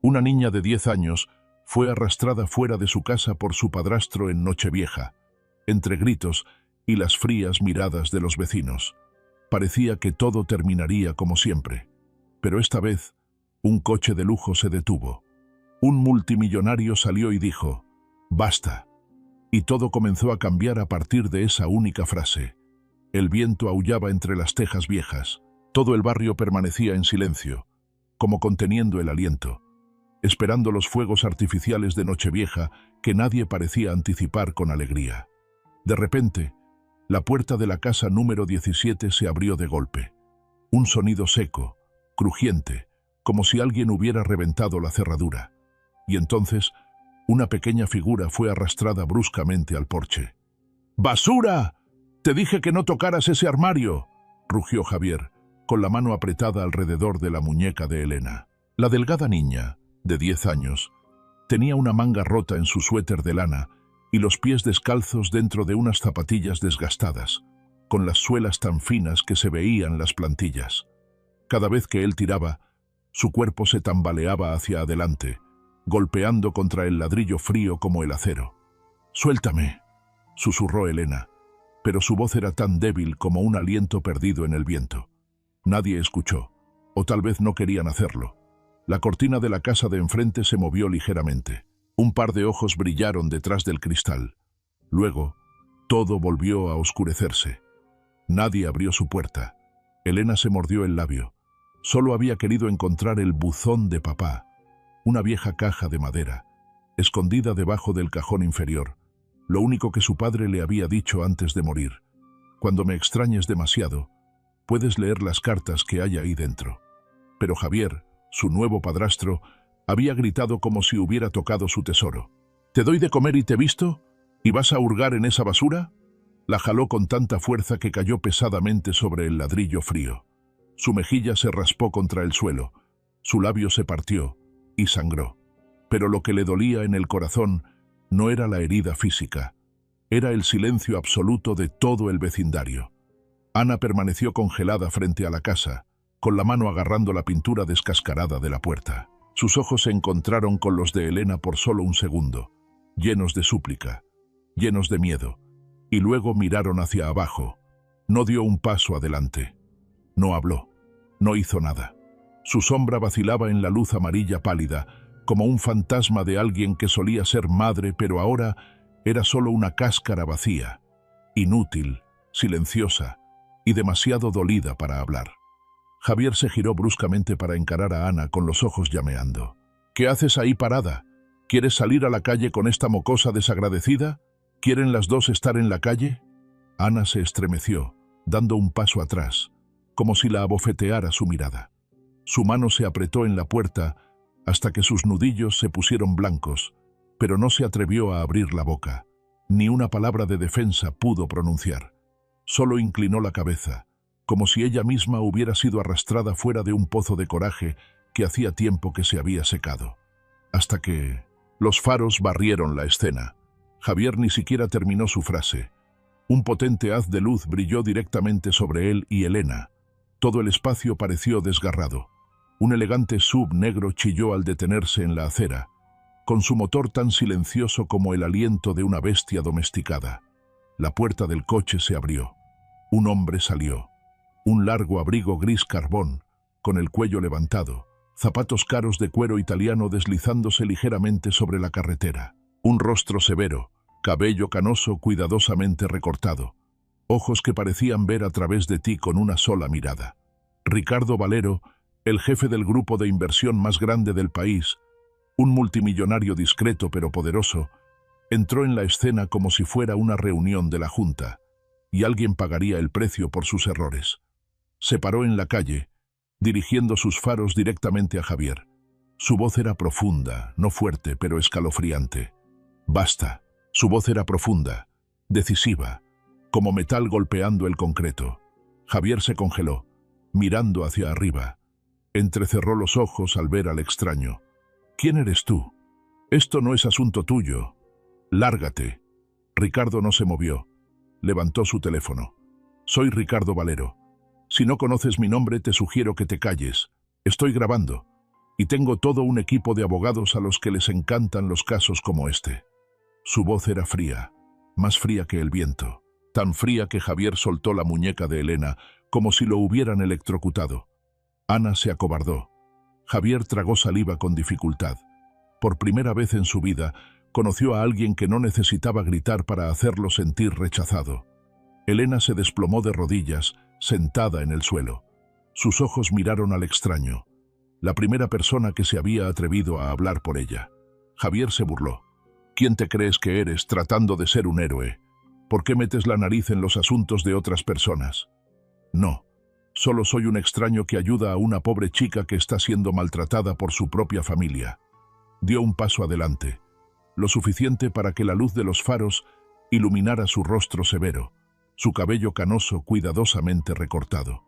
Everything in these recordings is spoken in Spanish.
Una niña de 10 años fue arrastrada fuera de su casa por su padrastro en Nochevieja, entre gritos y las frías miradas de los vecinos. Parecía que todo terminaría como siempre, pero esta vez un coche de lujo se detuvo. Un multimillonario salió y dijo, «Basta». Y todo comenzó a cambiar a partir de esa única frase. El viento aullaba entre las tejas viejas. Todo el barrio permanecía en silencio, como conteniendo el aliento, esperando los fuegos artificiales de Nochevieja que nadie parecía anticipar con alegría. De repente, la puerta de la casa número 17 se abrió de golpe. Un sonido seco, crujiente, como si alguien hubiera reventado la cerradura. Y entonces, una pequeña figura fue arrastrada bruscamente al porche. «¡Basura! Te dije que no tocaras ese armario», rugió Javier, con la mano apretada alrededor de la muñeca de Elena. La delgada niña, de 10 años, tenía una manga rota en su suéter de lana y los pies descalzos dentro de unas zapatillas desgastadas, con las suelas tan finas que se veían las plantillas. Cada vez que él tiraba, su cuerpo se tambaleaba hacia adelante, golpeando contra el ladrillo frío como el acero. «Suéltame», susurró Elena, pero su voz era tan débil como un aliento perdido en el viento. Nadie escuchó, o tal vez no querían hacerlo. La cortina de la casa de enfrente se movió ligeramente. Un par de ojos brillaron detrás del cristal. Luego, todo volvió a oscurecerse. Nadie abrió su puerta. Elena se mordió el labio. Solo había querido encontrar el buzón de papá, una vieja caja de madera, escondida debajo del cajón inferior, lo único que su padre le había dicho antes de morir. «Cuando me extrañes demasiado, puedes leer las cartas que hay ahí dentro». Pero Javier, su nuevo padrastro, había gritado como si hubiera tocado su tesoro. «¿Te doy de comer y te visto? ¿Y vas a hurgar en esa basura?». La jaló con tanta fuerza que cayó pesadamente sobre el ladrillo frío. Su mejilla se raspó contra el suelo, su labio se partió y sangró. Pero lo que le dolía en el corazón no era la herida física, era el silencio absoluto de todo el vecindario. Ana permaneció congelada frente a la casa, con la mano agarrando la pintura descascarada de la puerta. Sus ojos se encontraron con los de Elena por solo un segundo, llenos de súplica, llenos de miedo, y luego miraron hacia abajo. No dio un paso adelante. No habló, no hizo nada. Su sombra vacilaba en la luz amarilla pálida, como un fantasma de alguien que solía ser madre, pero ahora era solo una cáscara vacía, inútil, silenciosa y demasiado dolida para hablar. Javier se giró bruscamente para encarar a Ana con los ojos llameando. «¿Qué haces ahí parada? ¿Quieres salir a la calle con esta mocosa desagradecida? ¿Quieren las dos estar en la calle?». Ana se estremeció, dando un paso atrás, como si la abofeteara su mirada. Su mano se apretó en la puerta hasta que sus nudillos se pusieron blancos, pero no se atrevió a abrir la boca. Ni una palabra de defensa pudo pronunciar. Solo inclinó la cabeza, como si ella misma hubiera sido arrastrada fuera de un pozo de coraje que hacía tiempo que se había secado. Hasta que los faros barrieron la escena. Javier ni siquiera terminó su frase. Un potente haz de luz brilló directamente sobre él y Elena. Todo el espacio pareció desgarrado. Un elegante SUV negro chilló al detenerse en la acera, con su motor tan silencioso como el aliento de una bestia domesticada. La puerta del coche se abrió. Un hombre salió. Un largo abrigo gris carbón, con el cuello levantado, zapatos caros de cuero italiano deslizándose ligeramente sobre la carretera. Un rostro severo, cabello canoso cuidadosamente recortado, ojos que parecían ver a través de ti con una sola mirada. Ricardo Valero, el jefe del grupo de inversión más grande del país, un multimillonario discreto pero poderoso, entró en la escena como si fuera una reunión de la Junta, y alguien pagaría el precio por sus errores. Se paró en la calle, dirigiendo sus faros directamente a Javier. Su voz era profunda, no fuerte, pero escalofriante. «Basta». Su voz era profunda, decisiva, como metal golpeando el concreto. Javier se congeló, mirando hacia arriba. Entrecerró los ojos al ver al extraño. «¿Quién eres tú? Esto no es asunto tuyo. Lárgate». Ricardo no se movió. Levantó su teléfono. «Soy Ricardo Valero. Si no conoces mi nombre, te sugiero que te calles. Estoy grabando». Y tengo todo un equipo de abogados a los que les encantan los casos como este. Su voz era fría, más fría que el viento, tan fría que Javier soltó la muñeca de Elena como si lo hubieran electrocutado. Ana se acobardó. Javier tragó saliva con dificultad. Por primera vez en su vida, conoció a alguien que no necesitaba gritar para hacerlo sentir rechazado. Elena se desplomó de rodillas, sentada en el suelo. Sus ojos miraron al extraño, la primera persona que se había atrevido a hablar por ella. Javier se burló. ¿Quién te crees que eres tratando de ser un héroe? ¿Por qué metes la nariz en los asuntos de otras personas? No, solo soy un extraño que ayuda a una pobre chica que está siendo maltratada por su propia familia. Dio un paso adelante, lo suficiente para que la luz de los faros iluminara su rostro severo, su cabello canoso cuidadosamente recortado.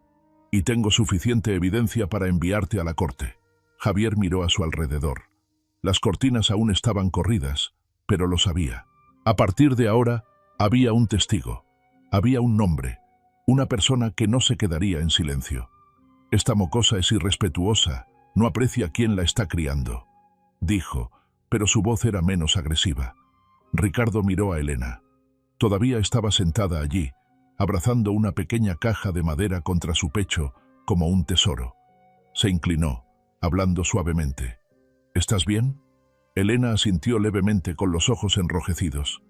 Y tengo suficiente evidencia para enviarte a la corte. Javier miró a su alrededor. Las cortinas aún estaban corridas, pero lo sabía. A partir de ahora, había un testigo, había un nombre, una persona que no se quedaría en silencio. Esta mocosa es irrespetuosa, no aprecia quién la está criando, dijo, pero su voz era menos agresiva. Ricardo miró a Elena. Todavía estaba sentada allí, abrazando una pequeña caja de madera contra su pecho, como un tesoro. Se inclinó, hablando suavemente. ¿Estás bien? Elena asintió levemente con los ojos enrojecidos.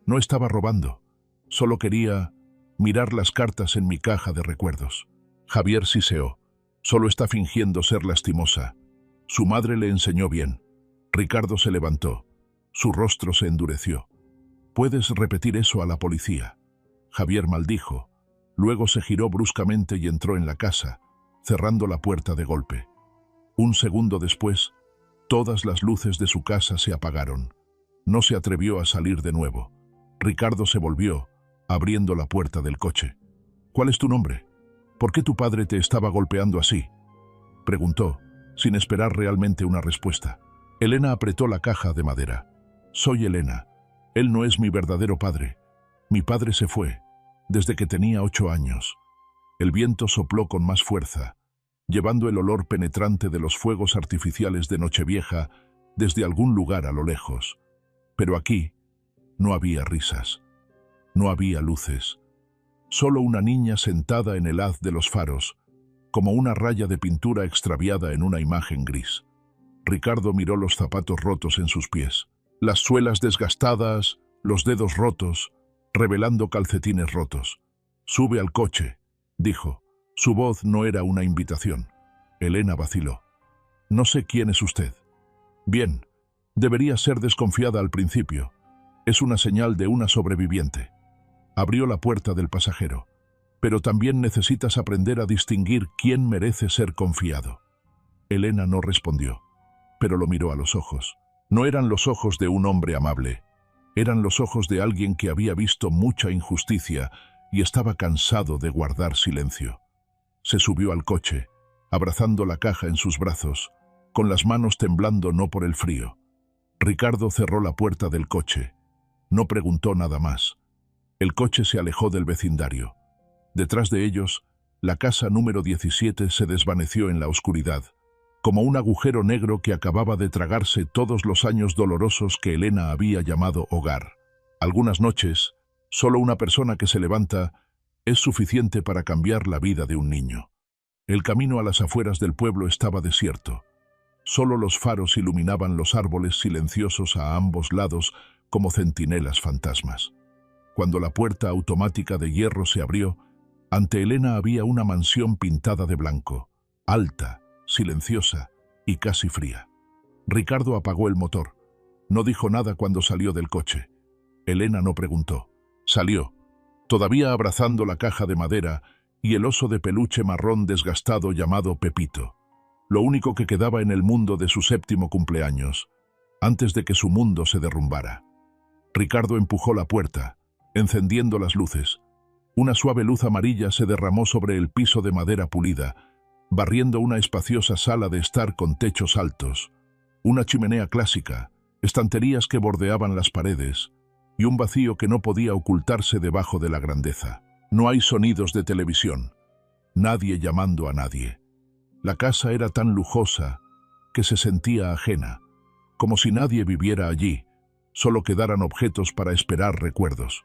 No estaba robando, solo quería mirar las cartas en mi caja de recuerdos. Javier siseó. Solo está fingiendo ser lastimosa. Su madre le enseñó bien. Ricardo se levantó. Su rostro se endureció. ¿Puedes repetir eso a la policía? Javier maldijo. Luego se giró bruscamente y entró en la casa, cerrando la puerta de golpe. Un segundo después, todas las luces de su casa se apagaron. No se atrevió a salir de nuevo. Ricardo se volvió, abriendo la puerta del coche. ¿Cuál es tu nombre? ¿Por qué tu padre te estaba golpeando así? Preguntó, sin esperar realmente una respuesta. Elena apretó la caja de madera. Soy Elena. Él no es mi verdadero padre. Mi padre se fue, desde que tenía 8 años. El viento sopló con más fuerza, llevando el olor penetrante de los fuegos artificiales de Nochevieja desde algún lugar a lo lejos. Pero aquí no había risas, no había luces, solo una niña sentada en el haz de los faros, como una raya de pintura extraviada en una imagen gris. Ricardo miró los zapatos rotos en sus pies, las suelas desgastadas, los dedos rotos, revelando calcetines rotos. «Sube al coche», dijo. Su voz no era una invitación. Elena vaciló. «No sé quién es usted». «Bien, debería ser desconfiada al principio. Es una señal de una sobreviviente». Abrió la puerta del pasajero. «Pero también necesitas aprender a distinguir quién merece ser confiado». Elena no respondió, pero lo miró a los ojos. No eran los ojos de un hombre amable. Eran los ojos de alguien que había visto mucha injusticia y estaba cansado de guardar silencio. Se subió al coche, abrazando la caja en sus brazos, con las manos temblando no por el frío. Ricardo cerró la puerta del coche. No preguntó nada más. El coche se alejó del vecindario. Detrás de ellos, la casa número 17 se desvaneció en la oscuridad, como un agujero negro que acababa de tragarse todos los años dolorosos que Elena había llamado hogar. Algunas noches, solo una persona que se levanta es suficiente para cambiar la vida de un niño. El camino a las afueras del pueblo estaba desierto. Solo los faros iluminaban los árboles silenciosos a ambos lados como centinelas fantasmas. Cuando la puerta automática de hierro se abrió, ante Elena había una mansión pintada de blanco, alta, silenciosa y casi fría. Ricardo apagó el motor. No dijo nada cuando salió del coche. Elena no preguntó. Salió, todavía abrazando la caja de madera y el oso de peluche marrón desgastado llamado Pepito. Lo único que quedaba en el mundo de su 7º cumpleaños, antes de que su mundo se derrumbara. Ricardo empujó la puerta, encendiendo las luces. Una suave luz amarilla se derramó sobre el piso de madera pulida, barriendo una espaciosa sala de estar con techos altos, una chimenea clásica, estanterías que bordeaban las paredes, y un vacío que no podía ocultarse debajo de la grandeza. No hay sonidos de televisión, nadie llamando a nadie. La casa era tan lujosa que se sentía ajena, como si nadie viviera allí, solo quedaran objetos para esperar recuerdos.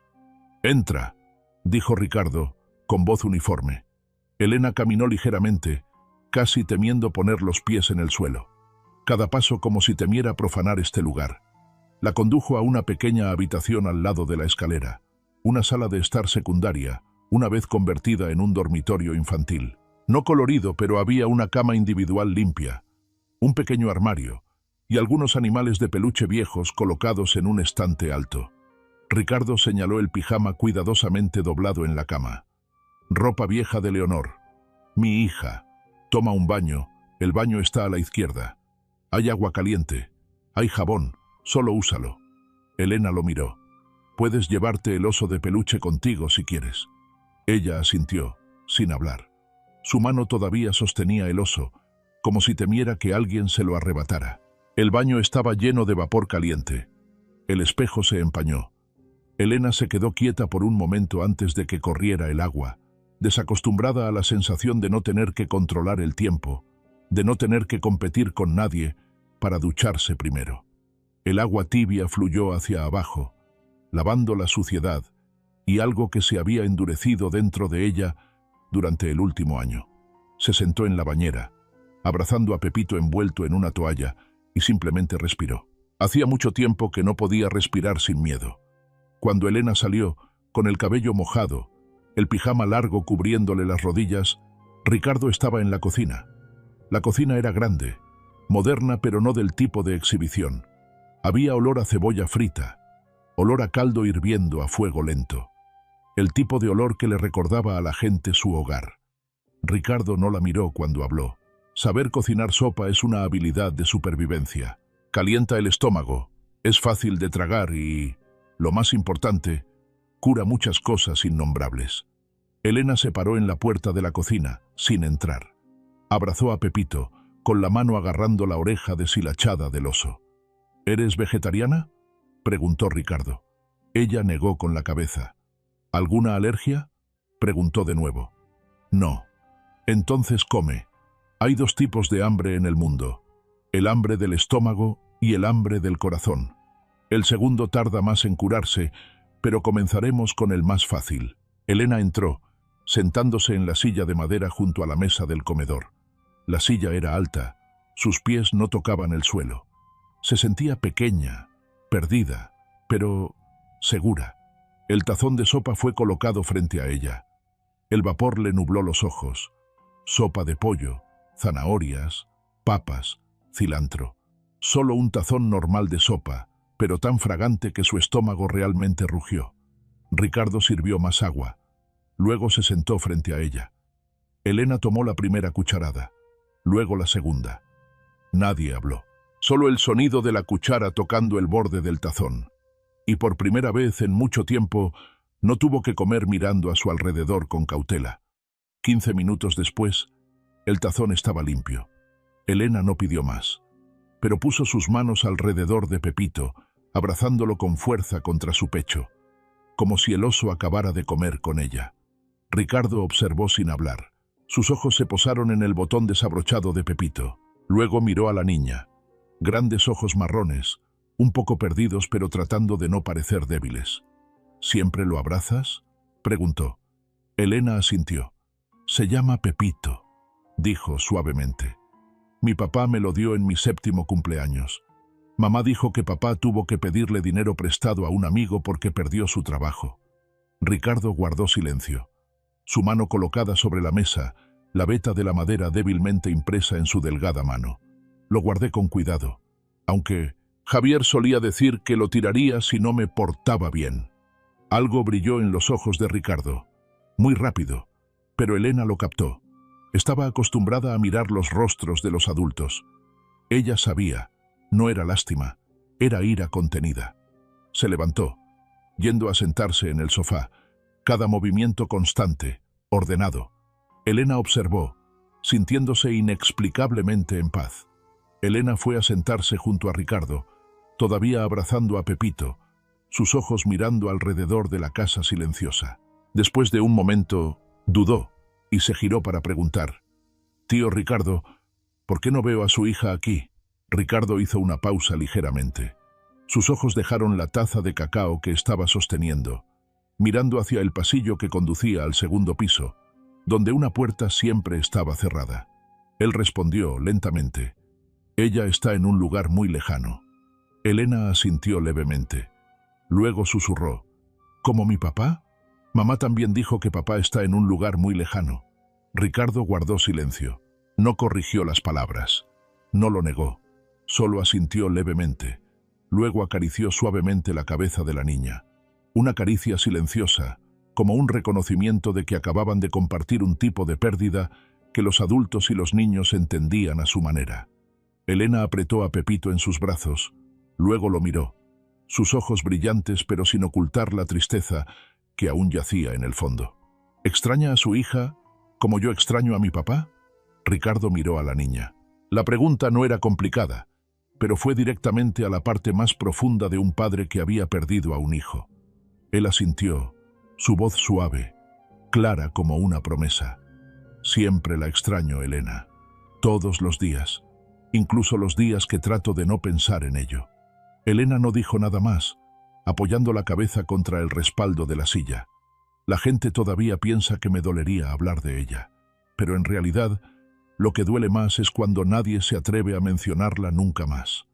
«Entra», dijo Ricardo, con voz uniforme. Elena caminó ligeramente, casi temiendo poner los pies en el suelo. Cada paso como si temiera profanar este lugar. La condujo a una pequeña habitación al lado de la escalera, una sala de estar secundaria, una vez convertida en un dormitorio infantil. No colorido, pero había una cama individual limpia, un pequeño armario y algunos animales de peluche viejos colocados en un estante alto. Ricardo señaló el pijama cuidadosamente doblado en la cama. «Ropa vieja de Leonor. Mi hija. Toma un baño, el baño está a la izquierda. Hay agua caliente, hay jabón, solo úsalo». Elena lo miró. «Puedes llevarte el oso de peluche contigo si quieres». Ella asintió, sin hablar. Su mano todavía sostenía el oso, como si temiera que alguien se lo arrebatara. El baño estaba lleno de vapor caliente. El espejo se empañó. Elena se quedó quieta por un momento antes de que corriera el agua, desacostumbrada a la sensación de no tener que controlar el tiempo, de no tener que competir con nadie para ducharse primero. El agua tibia fluyó hacia abajo, lavando la suciedad y algo que se había endurecido dentro de ella durante el último año. Se sentó en la bañera, abrazando a Pepito envuelto en una toalla, y simplemente respiró. Hacía mucho tiempo que no podía respirar sin miedo. Cuando Elena salió, con el cabello mojado, el pijama largo cubriéndole las rodillas, Ricardo estaba en la cocina. La cocina era grande, moderna pero no del tipo de exhibición. Había olor a cebolla frita, olor a caldo hirviendo a fuego lento. El tipo de olor que le recordaba a la gente su hogar. Ricardo no la miró cuando habló. Saber cocinar sopa es una habilidad de supervivencia. Calienta el estómago, es fácil de tragar y, lo más importante, cura muchas cosas innombrables. Elena se paró en la puerta de la cocina, sin entrar. Abrazó a Pepito, con la mano agarrando la oreja deshilachada del oso. «¿Eres vegetariana?», preguntó Ricardo. Ella negó con la cabeza. «¿Alguna alergia?», preguntó de nuevo. «No». «Entonces come. Hay dos tipos de hambre en el mundo, el hambre del estómago y el hambre del corazón. El segundo tarda más en curarse, pero comenzaremos con el más fácil». Elena entró, sentándose en la silla de madera junto a la mesa del comedor. La silla era alta, sus pies no tocaban el suelo. Se sentía pequeña, perdida, pero segura. El tazón de sopa fue colocado frente a ella. El vapor le nubló los ojos. Sopa de pollo, zanahorias, papas, cilantro. Solo un tazón normal de sopa, pero tan fragante que su estómago realmente rugió. Ricardo sirvió más agua. Luego se sentó frente a ella. Elena tomó la primera cucharada, luego la segunda. Nadie habló, solo el sonido de la cuchara tocando el borde del tazón. Y por primera vez en mucho tiempo no tuvo que comer mirando a su alrededor con cautela. 15 minutos después, el tazón estaba limpio. Elena no pidió más, pero puso sus manos alrededor de Pepito, abrazándolo con fuerza contra su pecho, como si el oso acabara de comer con ella. Ricardo observó sin hablar. Sus ojos se posaron en el botón desabrochado de Pepito. Luego miró a la niña. Grandes ojos marrones, un poco perdidos pero tratando de no parecer débiles. «¿Siempre lo abrazas?», preguntó. Elena asintió. «Se llama Pepito», dijo suavemente. «Mi papá me lo dio en mi 7º cumpleaños. Mamá dijo que papá tuvo que pedirle dinero prestado a un amigo porque perdió su trabajo». Ricardo guardó silencio. Su mano colocada sobre la mesa, la veta de la madera débilmente impresa en su delgada mano. Lo guardé con cuidado, aunque Javier solía decir que lo tiraría si no me portaba bien. Algo brilló en los ojos de Ricardo. Muy rápido, pero Elena lo captó. Estaba acostumbrada a mirar los rostros de los adultos. Ella sabía, no era lástima, era ira contenida. Se levantó, yendo a sentarse en el sofá, cada movimiento constante, ordenado. Elena observó, sintiéndose inexplicablemente en paz. Elena fue a sentarse junto a Ricardo, todavía abrazando a Pepito, sus ojos mirando alrededor de la casa silenciosa. Después de un momento, dudó y se giró para preguntar: «Tío Ricardo, ¿por qué no veo a su hija aquí?». Ricardo hizo una pausa ligeramente. Sus ojos dejaron la taza de cacao que estaba sosteniendo, mirando hacia el pasillo que conducía al segundo piso, donde una puerta siempre estaba cerrada. Él respondió lentamente: «Ella está en un lugar muy lejano». Elena asintió levemente. Luego susurró: «¿Como mi papá? Mamá también dijo que papá está en un lugar muy lejano». Ricardo guardó silencio. No corrigió las palabras. No lo negó. Solo asintió levemente. Luego acarició suavemente la cabeza de la niña. Una caricia silenciosa, como un reconocimiento de que acababan de compartir un tipo de pérdida que los adultos y los niños entendían a su manera. Elena apretó a Pepito en sus brazos. Luego lo miró. Sus ojos brillantes pero sin ocultar la tristeza que aún yacía en el fondo. ¿Extraña a su hija como yo extraño a mi papá? Ricardo miró a la niña. La pregunta no era complicada, pero fue directamente a la parte más profunda de un padre que había perdido a un hijo. Él asintió, su voz suave, clara como una promesa. Siempre la extraño, Elena. Todos los días, incluso los días que trato de no pensar en ello. Elena no dijo nada más, apoyando la cabeza contra el respaldo de la silla. La gente todavía piensa que me dolería hablar de ella, pero en realidad lo que duele más es cuando nadie se atreve a mencionarla nunca más.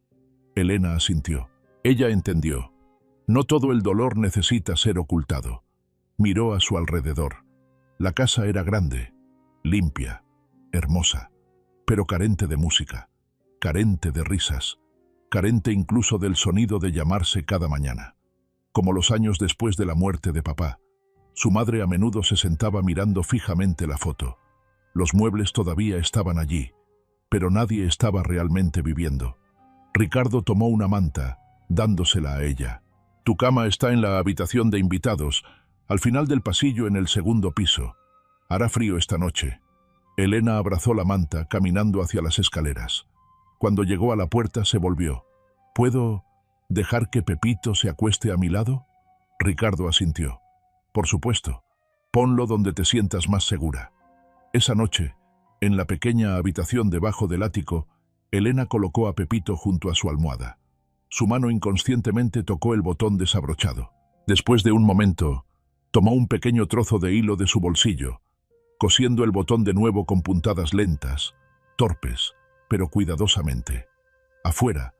Elena asintió. Ella entendió. No todo el dolor necesita ser ocultado. Miró a su alrededor. La casa era grande, limpia, hermosa, pero carente de música, carente de risas, carente incluso del sonido de llamarse cada mañana. Como los años después de la muerte de papá, su madre a menudo se sentaba mirando fijamente la foto. Los muebles todavía estaban allí, pero nadie estaba realmente viviendo. Ricardo tomó una manta, dándosela a ella. Tu cama está en la habitación de invitados, al final del pasillo en el segundo piso. Hará frío esta noche. Elena abrazó la manta, caminando hacia las escaleras. Cuando llegó a la puerta se volvió. ¿Puedo dejar que Pepito se acueste a mi lado? Ricardo asintió. Por supuesto. Ponlo donde te sientas más segura. Esa noche, en la pequeña habitación debajo del ático, Elena colocó a Pepito junto a su almohada. Su mano inconscientemente tocó el botón desabrochado. Después de un momento, tomó un pequeño trozo de hilo de su bolsillo, cosiendo el botón de nuevo con puntadas lentas, torpes, pero cuidadosamente. Afuera,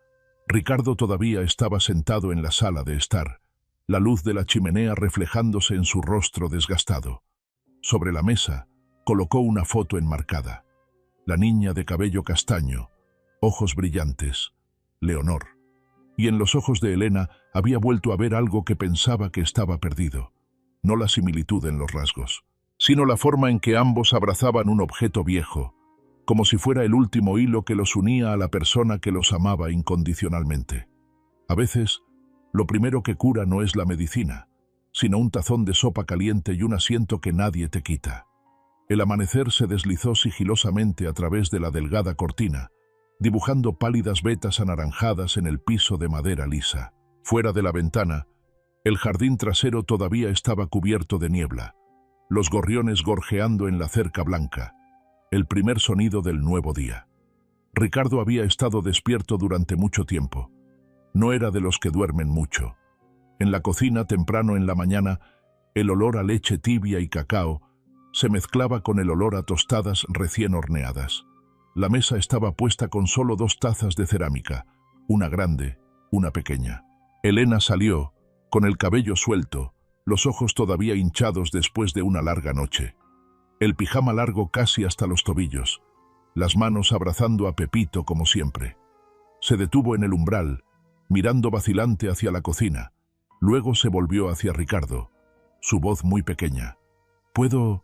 Ricardo todavía estaba sentado en la sala de estar, la luz de la chimenea reflejándose en su rostro desgastado. Sobre la mesa, colocó una foto enmarcada. La niña de cabello castaño, ojos brillantes, Leonor. Y en los ojos de Elena había vuelto a ver algo que pensaba que estaba perdido. No la similitud en los rasgos, sino la forma en que ambos abrazaban un objeto viejo, como si fuera el último hilo que los unía a la persona que los amaba incondicionalmente. A veces, lo primero que cura no es la medicina, sino un tazón de sopa caliente y un asiento que nadie te quita. El amanecer se deslizó sigilosamente a través de la delgada cortina, dibujando pálidas vetas anaranjadas en el piso de madera lisa. Fuera de la ventana, el jardín trasero todavía estaba cubierto de niebla, los gorriones gorjeando en la cerca blanca, el primer sonido del nuevo día. Ricardo había estado despierto durante mucho tiempo. No era de los que duermen mucho. En la cocina, temprano en la mañana, el olor a leche tibia y cacao se mezclaba con el olor a tostadas recién horneadas. La mesa estaba puesta con solo 2 tazas de cerámica, una grande, una pequeña. Elena salió, con el cabello suelto, los ojos todavía hinchados después de una larga noche. El pijama largo casi hasta los tobillos, las manos abrazando a Pepito como siempre. Se detuvo en el umbral, mirando vacilante hacia la cocina. Luego se volvió hacia Ricardo, su voz muy pequeña. ¿Puedo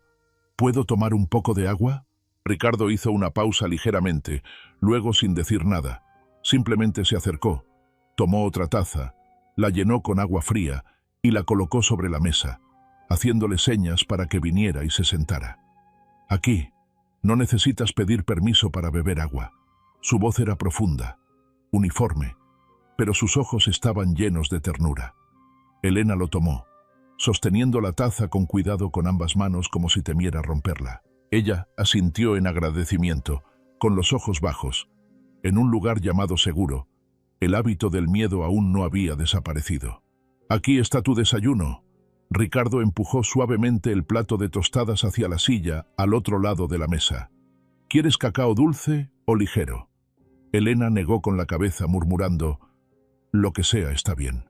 tomar un poco de agua? Ricardo hizo una pausa ligeramente, luego sin decir nada. Simplemente se acercó, tomó otra taza, la llenó con agua fría y la colocó sobre la mesa, haciéndole señas para que viniera y se sentara. Aquí, no necesitas pedir permiso para beber agua. Su voz era profunda, uniforme, pero sus ojos estaban llenos de ternura. Elena lo tomó, sosteniendo la taza con cuidado con ambas manos como si temiera romperla. Ella asintió en agradecimiento, con los ojos bajos. en un lugar llamado seguro. El hábito del miedo aún no había desaparecido. «Aquí está tu desayuno». Ricardo empujó suavemente el plato de tostadas hacia la silla, al otro lado de la mesa. «¿Quieres cacao dulce o ligero?» Elena negó con la cabeza, murmurando: «Lo que sea está bien».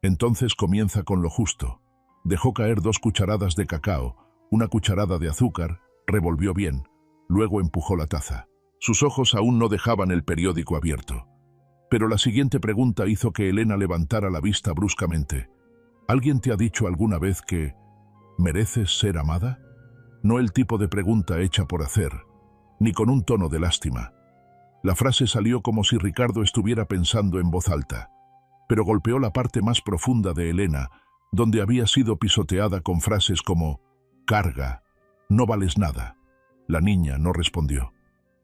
«Entonces comienza con lo justo». Dejó caer 2 cucharadas de cacao, 1 cucharada de azúcar, revolvió bien, luego empujó la taza. Sus ojos aún no dejaban el periódico abierto. Pero la siguiente pregunta hizo que Elena levantara la vista bruscamente. «¿Alguien te ha dicho alguna vez que mereces ser amada?» No el tipo de pregunta hecha por hacer, ni con un tono de lástima. La frase salió como si Ricardo estuviera pensando en voz alta, pero golpeó la parte más profunda de Elena, donde había sido pisoteada con frases como «carga», «no vales nada». La niña no respondió,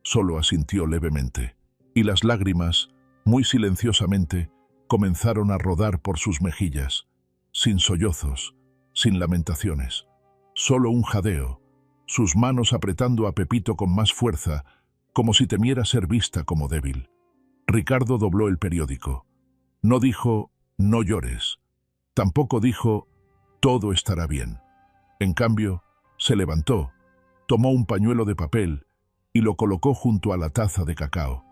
solo asintió levemente, y las lágrimas, muy silenciosamente, comenzaron a rodar por sus mejillas, sin sollozos, sin lamentaciones, solo un jadeo, sus manos apretando a Pepito con más fuerza, como si temiera ser vista como débil. Ricardo dobló el periódico. No dijo «no llores», tampoco dijo «todo estará bien». En cambio, se levantó, tomó un pañuelo de papel y lo colocó junto a la taza de cacao.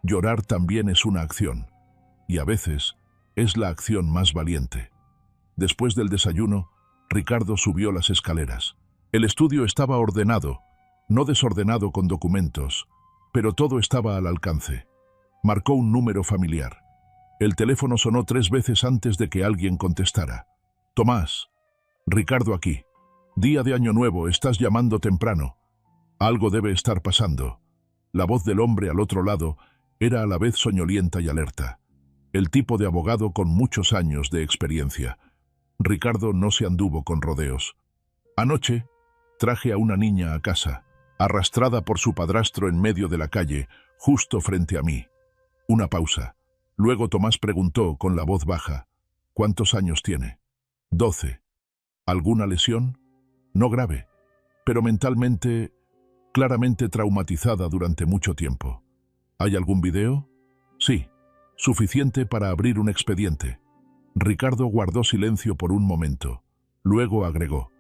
Llorar también es una acción, y a veces es la acción más valiente. Después del desayuno, Ricardo subió las escaleras. El estudio estaba ordenado, no desordenado con documentos, pero todo estaba al alcance. Marcó un número familiar. El teléfono sonó 3 veces antes de que alguien contestara. «Tomás». «Ricardo aquí. Día de Año Nuevo, estás llamando temprano. Algo debe estar pasando». La voz del hombre al otro lado era a la vez soñolienta y alerta. El tipo de abogado con muchos años de experiencia. Ricardo no se anduvo con rodeos. «Anoche traje a una niña a casa, arrastrada por su padrastro en medio de la calle, justo frente a mí». Una pausa. Luego Tomás preguntó con la voz baja: «¿Cuántos años tiene?» 12. «¿Alguna lesión?» «No grave, pero mentalmente, claramente traumatizada durante mucho tiempo». «¿Hay algún video?» «Sí, suficiente para abrir un expediente». Ricardo guardó silencio por un momento. Luego agregó: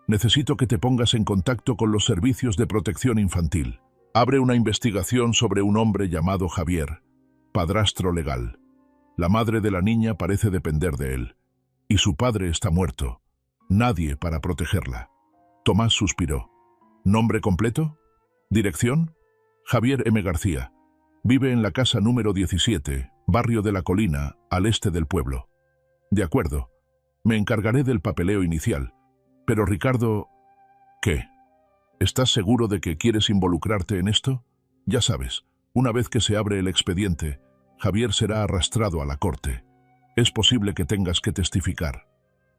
«Necesito que te pongas en contacto con los servicios de protección infantil. Abre una investigación sobre un hombre llamado Javier, padrastro legal. La madre de la niña parece depender de él, y su padre está muerto. Nadie para protegerla». Tomás suspiró. «¿Nombre completo? ¿Dirección?» «Javier M. García. Vive en la casa número 17, barrio de La Colina, al este del pueblo». «De acuerdo. Me encargaré del papeleo inicial. Pero Ricardo...» «¿Qué? ¿Estás seguro de que quieres involucrarte en esto? Ya sabes, una vez que se abre el expediente, Javier será arrastrado a la corte. Es posible que tengas que testificar».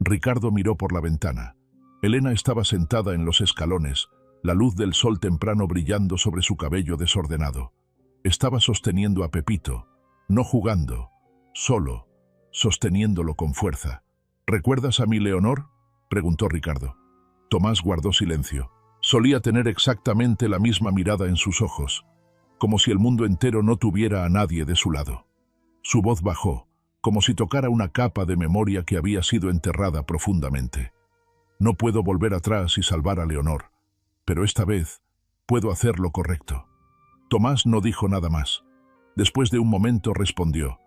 Ricardo miró por la ventana. Elena estaba sentada en los escalones, la luz del sol temprano brillando sobre su cabello desordenado. Estaba sosteniendo a Pepito, no jugando, solo, sosteniéndolo con fuerza. «¿Recuerdas a mi Leonor?», preguntó Ricardo. Tomás guardó silencio. Solía tener exactamente la misma mirada en sus ojos, como si el mundo entero no tuviera a nadie de su lado. Su voz bajó, como si tocara una capa de memoria que había sido enterrada profundamente. «No puedo volver atrás y salvar a Leonor, pero esta vez puedo hacer lo correcto». Tomás no dijo nada más. Después de un momento respondió: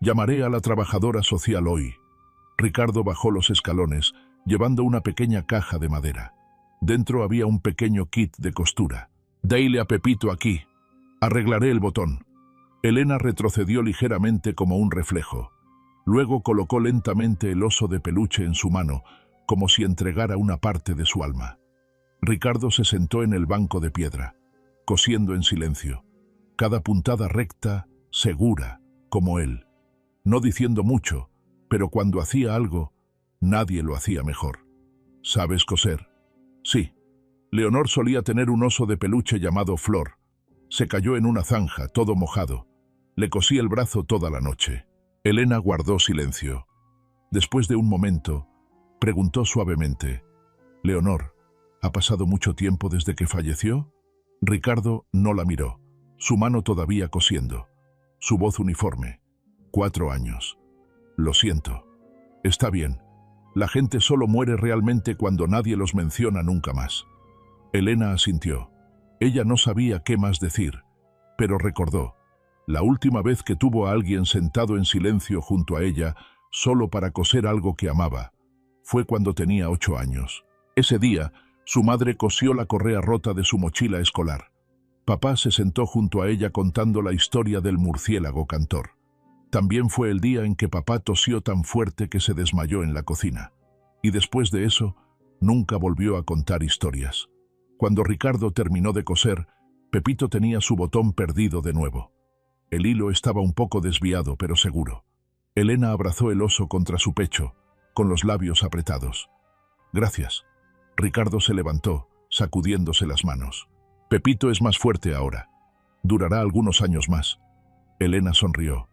«Llamaré a la trabajadora social hoy». Ricardo bajó los escalones, llevando una pequeña caja de madera. Dentro había un pequeño kit de costura. «Déile a Pepito aquí. Arreglaré el botón». Elena retrocedió ligeramente como un reflejo. Luego colocó lentamente el oso de peluche en su mano, como si entregara una parte de su alma. Ricardo se sentó en el banco de piedra, cosiendo en silencio, cada puntada recta, segura, como él. No diciendo mucho, pero cuando hacía algo, nadie lo hacía mejor. «¿Sabes coser?» «Sí». Leonor solía tener un oso de peluche llamado Flor. Se cayó en una zanja, todo mojado. Le cosí el brazo toda la noche». Elena guardó silencio. Después de un momento, preguntó suavemente: «Leonor, ¿ha pasado mucho tiempo desde que falleció?» Ricardo no la miró. Su mano todavía cosiendo. Su voz uniforme. 4 años. Lo siento. Está bien. La gente solo muere realmente cuando nadie los menciona nunca más. Elena asintió. Ella no sabía qué más decir, pero recordó. La última vez que tuvo a alguien sentado en silencio junto a ella, solo para coser algo que amaba, fue cuando tenía 8 años. Ese día, su madre cosió la correa rota de su mochila escolar. Papá se sentó junto a ella contando la historia del murciélago cantor. También fue el día en que papá tosió tan fuerte que se desmayó en la cocina. Y después de eso, nunca volvió a contar historias. Cuando Ricardo terminó de coser, Pepito tenía su botón perdido de nuevo. El hilo estaba un poco desviado, pero seguro. Elena abrazó el oso contra su pecho, con los labios apretados. Gracias. Ricardo se levantó, sacudiéndose las manos. Pepito es más fuerte ahora. Durará algunos años más. Elena sonrió.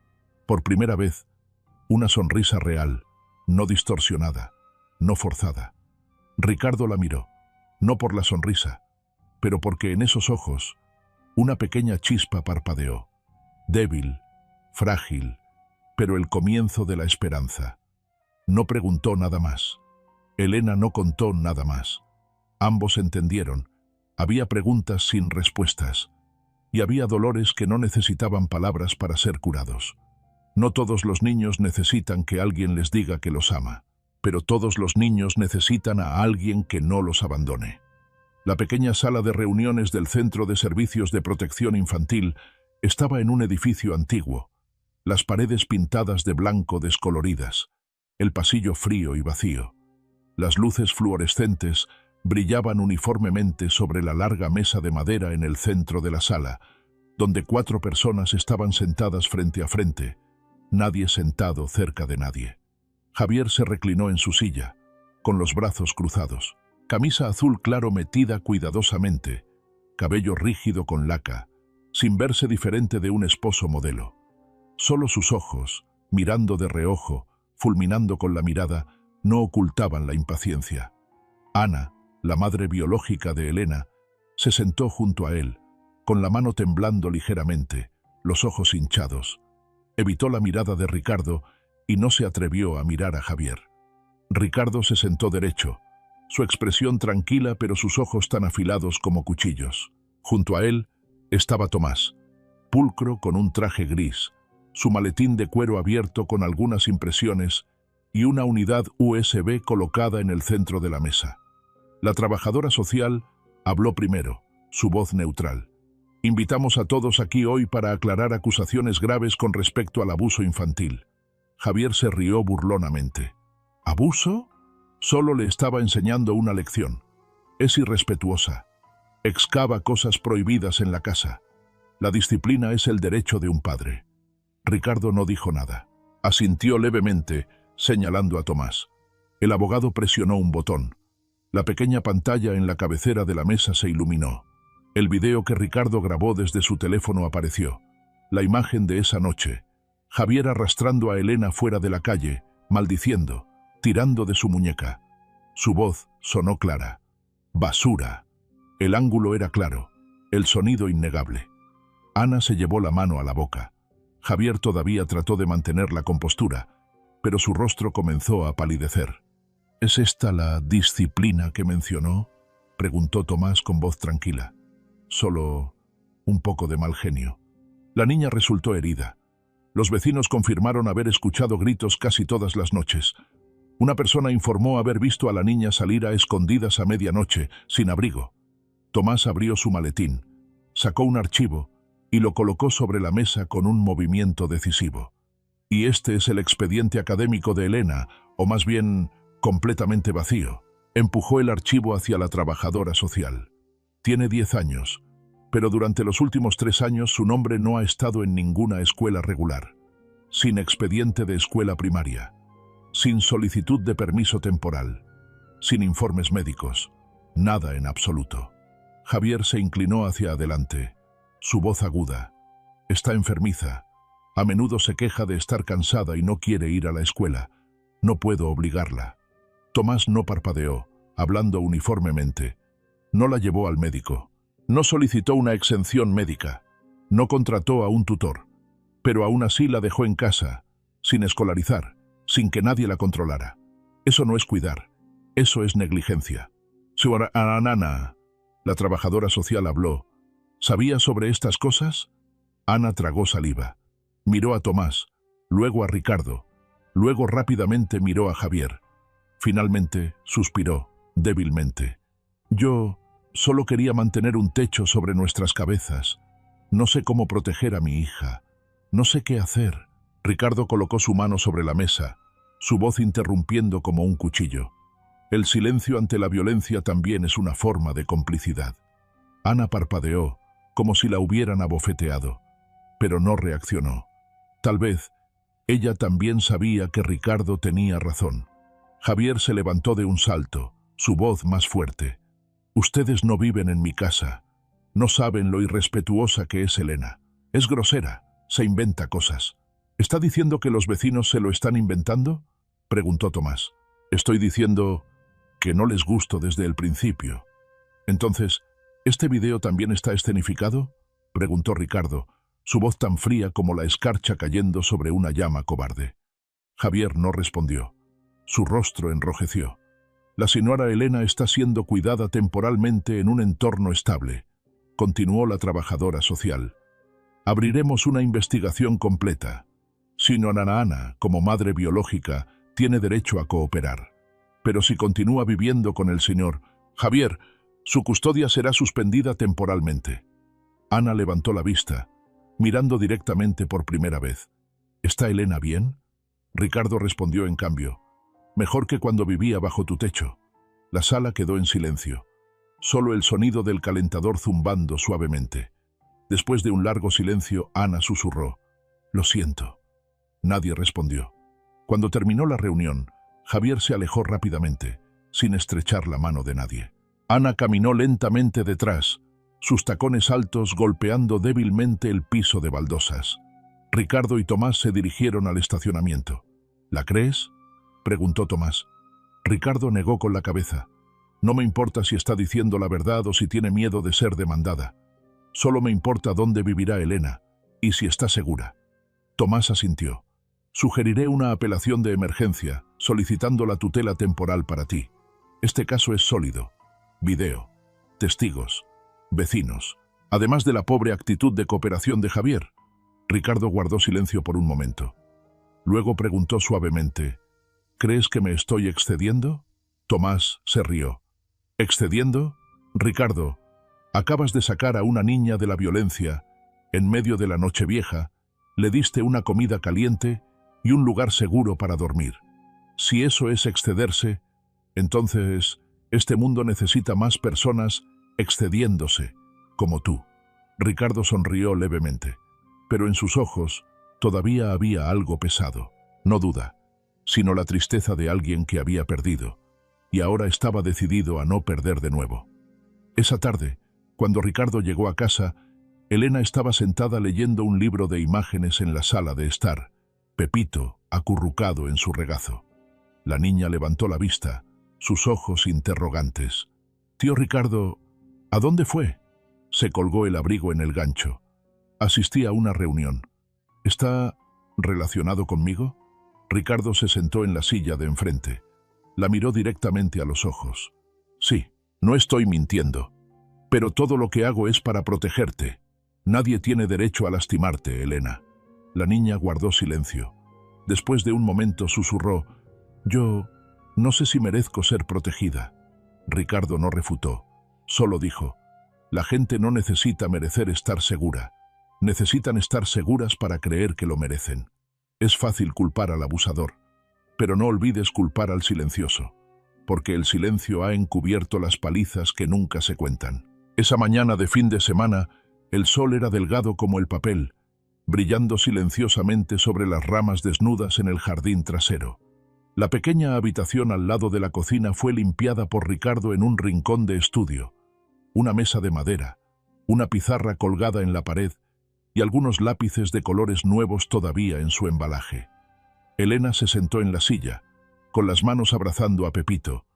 Por primera vez, una sonrisa real, no distorsionada, no forzada. Ricardo la miró, no por la sonrisa, pero porque en esos ojos una pequeña chispa parpadeó. Débil, frágil, pero el comienzo de la esperanza. No preguntó nada más. Elena no contó nada más. Ambos entendieron. Había preguntas sin respuestas. Y había dolores que no necesitaban palabras para ser curados. No todos los niños necesitan que alguien les diga que los ama, pero todos los niños necesitan a alguien que no los abandone. La pequeña sala de reuniones del Centro de Servicios de Protección Infantil estaba en un edificio antiguo, las paredes pintadas de blanco descoloridas, el pasillo frío y vacío. Las luces fluorescentes brillaban uniformemente sobre la larga mesa de madera en el centro de la sala, donde 4 personas estaban sentadas frente a frente, nadie sentado cerca de nadie. Javier se reclinó en su silla, con los brazos cruzados, camisa azul claro metida cuidadosamente, cabello rígido con laca, sin verse diferente de un esposo modelo. Solo sus ojos, mirando de reojo, fulminando con la mirada, no ocultaban la impaciencia. Ana, la madre biológica de Elena, se sentó junto a él, con la mano temblando ligeramente, los ojos hinchados. Evitó la mirada de Ricardo y no se atrevió a mirar a Javier. Ricardo se sentó derecho, su expresión tranquila pero sus ojos tan afilados como cuchillos. Junto a él estaba Tomás, pulcro con un traje gris, su maletín de cuero abierto con algunas impresiones y una unidad USB colocada en el centro de la mesa. La trabajadora social habló primero, su voz neutral. Invitamos a todos aquí hoy para aclarar acusaciones graves con respecto al abuso infantil. Javier se rió burlonamente. ¿Abuso? Solo le estaba enseñando una lección. Es irrespetuosa. Excava cosas prohibidas en la casa. La disciplina es el derecho de un padre. Ricardo no dijo nada. Asintió levemente, señalando a Tomás. El abogado presionó un botón. La pequeña pantalla en la cabecera de la mesa se iluminó. El video que Ricardo grabó desde su teléfono apareció. La imagen de esa noche. Javier arrastrando a Elena fuera de la calle, maldiciendo, tirando de su muñeca. Su voz sonó clara. ¡Basura! El ángulo era claro, el sonido innegable. Ana se llevó la mano a la boca. Javier todavía trató de mantener la compostura, pero su rostro comenzó a palidecer. ¿Es esta la disciplina que mencionó?, preguntó Tomás con voz tranquila. Solo un poco de mal genio. La niña resultó herida. Los vecinos confirmaron haber escuchado gritos casi todas las noches. Una persona informó haber visto a la niña salir a escondidas a medianoche, sin abrigo. Tomás abrió su maletín, sacó un archivo y lo colocó sobre la mesa con un movimiento decisivo. Y este es el expediente académico de Elena, o más bien, completamente vacío. Empujó el archivo hacia la trabajadora social. Tiene 10 años, pero durante los últimos 3 años su nombre no ha estado en ninguna escuela regular. Sin expediente de escuela primaria. Sin solicitud de permiso temporal. Sin informes médicos. Nada en absoluto. Javier se inclinó hacia adelante. Su voz aguda. Está enfermiza. A menudo se queja de estar cansada y no quiere ir a la escuela. No puedo obligarla. Tomás no parpadeó, hablando uniformemente. No la llevó al médico. No solicitó una exención médica. No contrató a un tutor, pero aún así la dejó en casa, sin escolarizar, sin que nadie la controlara. Eso no es cuidar, eso es negligencia. Señora Ana, la trabajadora social habló. ¿Sabía sobre estas cosas? Ana tragó saliva. Miró a Tomás, luego a Ricardo, luego rápidamente miró a Javier. Finalmente suspiró, débilmente. Yo solo quería mantener un techo sobre nuestras cabezas. No sé cómo proteger a mi hija. No sé qué hacer. Ricardo colocó su mano sobre la mesa, su voz interrumpiendo como un cuchillo. El silencio ante la violencia también es una forma de complicidad. Ana parpadeó, como si la hubieran abofeteado, pero no reaccionó. Tal vez ella también sabía que Ricardo tenía razón. Javier se levantó de un salto, su voz más fuerte. Ustedes no viven en mi casa. No saben lo irrespetuosa que es Elena. Es grosera, se inventa cosas. ¿Está diciendo que los vecinos se lo están inventando?, preguntó Tomás. Estoy diciendo que no les gusto desde el principio. Entonces, ¿este video también está escenificado?, preguntó Ricardo, su voz tan fría como la escarcha cayendo sobre una llama cobarde. Javier no respondió. Su rostro enrojeció. La señora Elena está siendo cuidada temporalmente en un entorno estable, continuó la trabajadora social. Abriremos una investigación completa. Señora Ana, como madre biológica, tiene derecho a cooperar. Pero si continúa viviendo con el señor Javier, su custodia será suspendida temporalmente. Ana levantó la vista, mirando directamente por primera vez. ¿Está Elena bien? Ricardo respondió en cambio. Mejor que cuando vivía bajo tu techo. La sala quedó en silencio. Solo el sonido del calentador zumbando suavemente. Después de un largo silencio, Ana susurró. Lo siento. Nadie respondió. Cuando terminó la reunión, Javier se alejó rápidamente, sin estrechar la mano de nadie. Ana caminó lentamente detrás, sus tacones altos golpeando débilmente el piso de baldosas. Ricardo y Tomás se dirigieron al estacionamiento. ¿La crees?, preguntó Tomás. Ricardo negó con la cabeza. No me importa si está diciendo la verdad o si tiene miedo de ser demandada. Solo me importa dónde vivirá Elena y si está segura. Tomás asintió. Sugeriré una apelación de emergencia, solicitando la tutela temporal para ti. Este caso es sólido. Video, testigos, vecinos, además de la pobre actitud de cooperación de Javier. Ricardo guardó silencio por un momento. Luego preguntó suavemente, ¿crees que me estoy excediendo? Tomás se rió. ¿Excediendo? Ricardo, acabas de sacar a una niña de la violencia, en medio de la Nochevieja, le diste una comida caliente y un lugar seguro para dormir. Si eso es excederse, entonces este mundo necesita más personas excediéndose, como tú. Ricardo sonrió levemente, pero en sus ojos todavía había algo pesado, no duda, sino la tristeza de alguien que había perdido, y ahora estaba decidido a no perder de nuevo. Esa tarde, cuando Ricardo llegó a casa, Elena estaba sentada leyendo un libro de imágenes en la sala de estar, Pepito acurrucado en su regazo. La niña levantó la vista, sus ojos interrogantes. «Tío Ricardo, ¿a dónde fue?» Se colgó el abrigo en el gancho. «Asistí a una reunión. ¿Está relacionado conmigo?» Ricardo se sentó en la silla de enfrente. La miró directamente a los ojos. «Sí, no estoy mintiendo. Pero todo lo que hago es para protegerte. Nadie tiene derecho a lastimarte, Elena». La niña guardó silencio. Después de un momento susurró, «Yo no sé si merezco ser protegida». Ricardo no refutó, solo dijo, «La gente no necesita merecer estar segura. Necesitan estar seguras para creer que lo merecen. Es fácil culpar al abusador, pero no olvides culpar al silencioso, porque el silencio ha encubierto las palizas que nunca se cuentan». Esa mañana de fin de semana, el sol era delgado como el papel, brillando silenciosamente sobre las ramas desnudas en el jardín trasero. La pequeña habitación al lado de la cocina fue limpiada por Ricardo en un rincón de estudio. Una mesa de madera, una pizarra colgada en la pared y algunos lápices de colores nuevos todavía en su embalaje. Elena se sentó en la silla, con las manos abrazando a Pepito,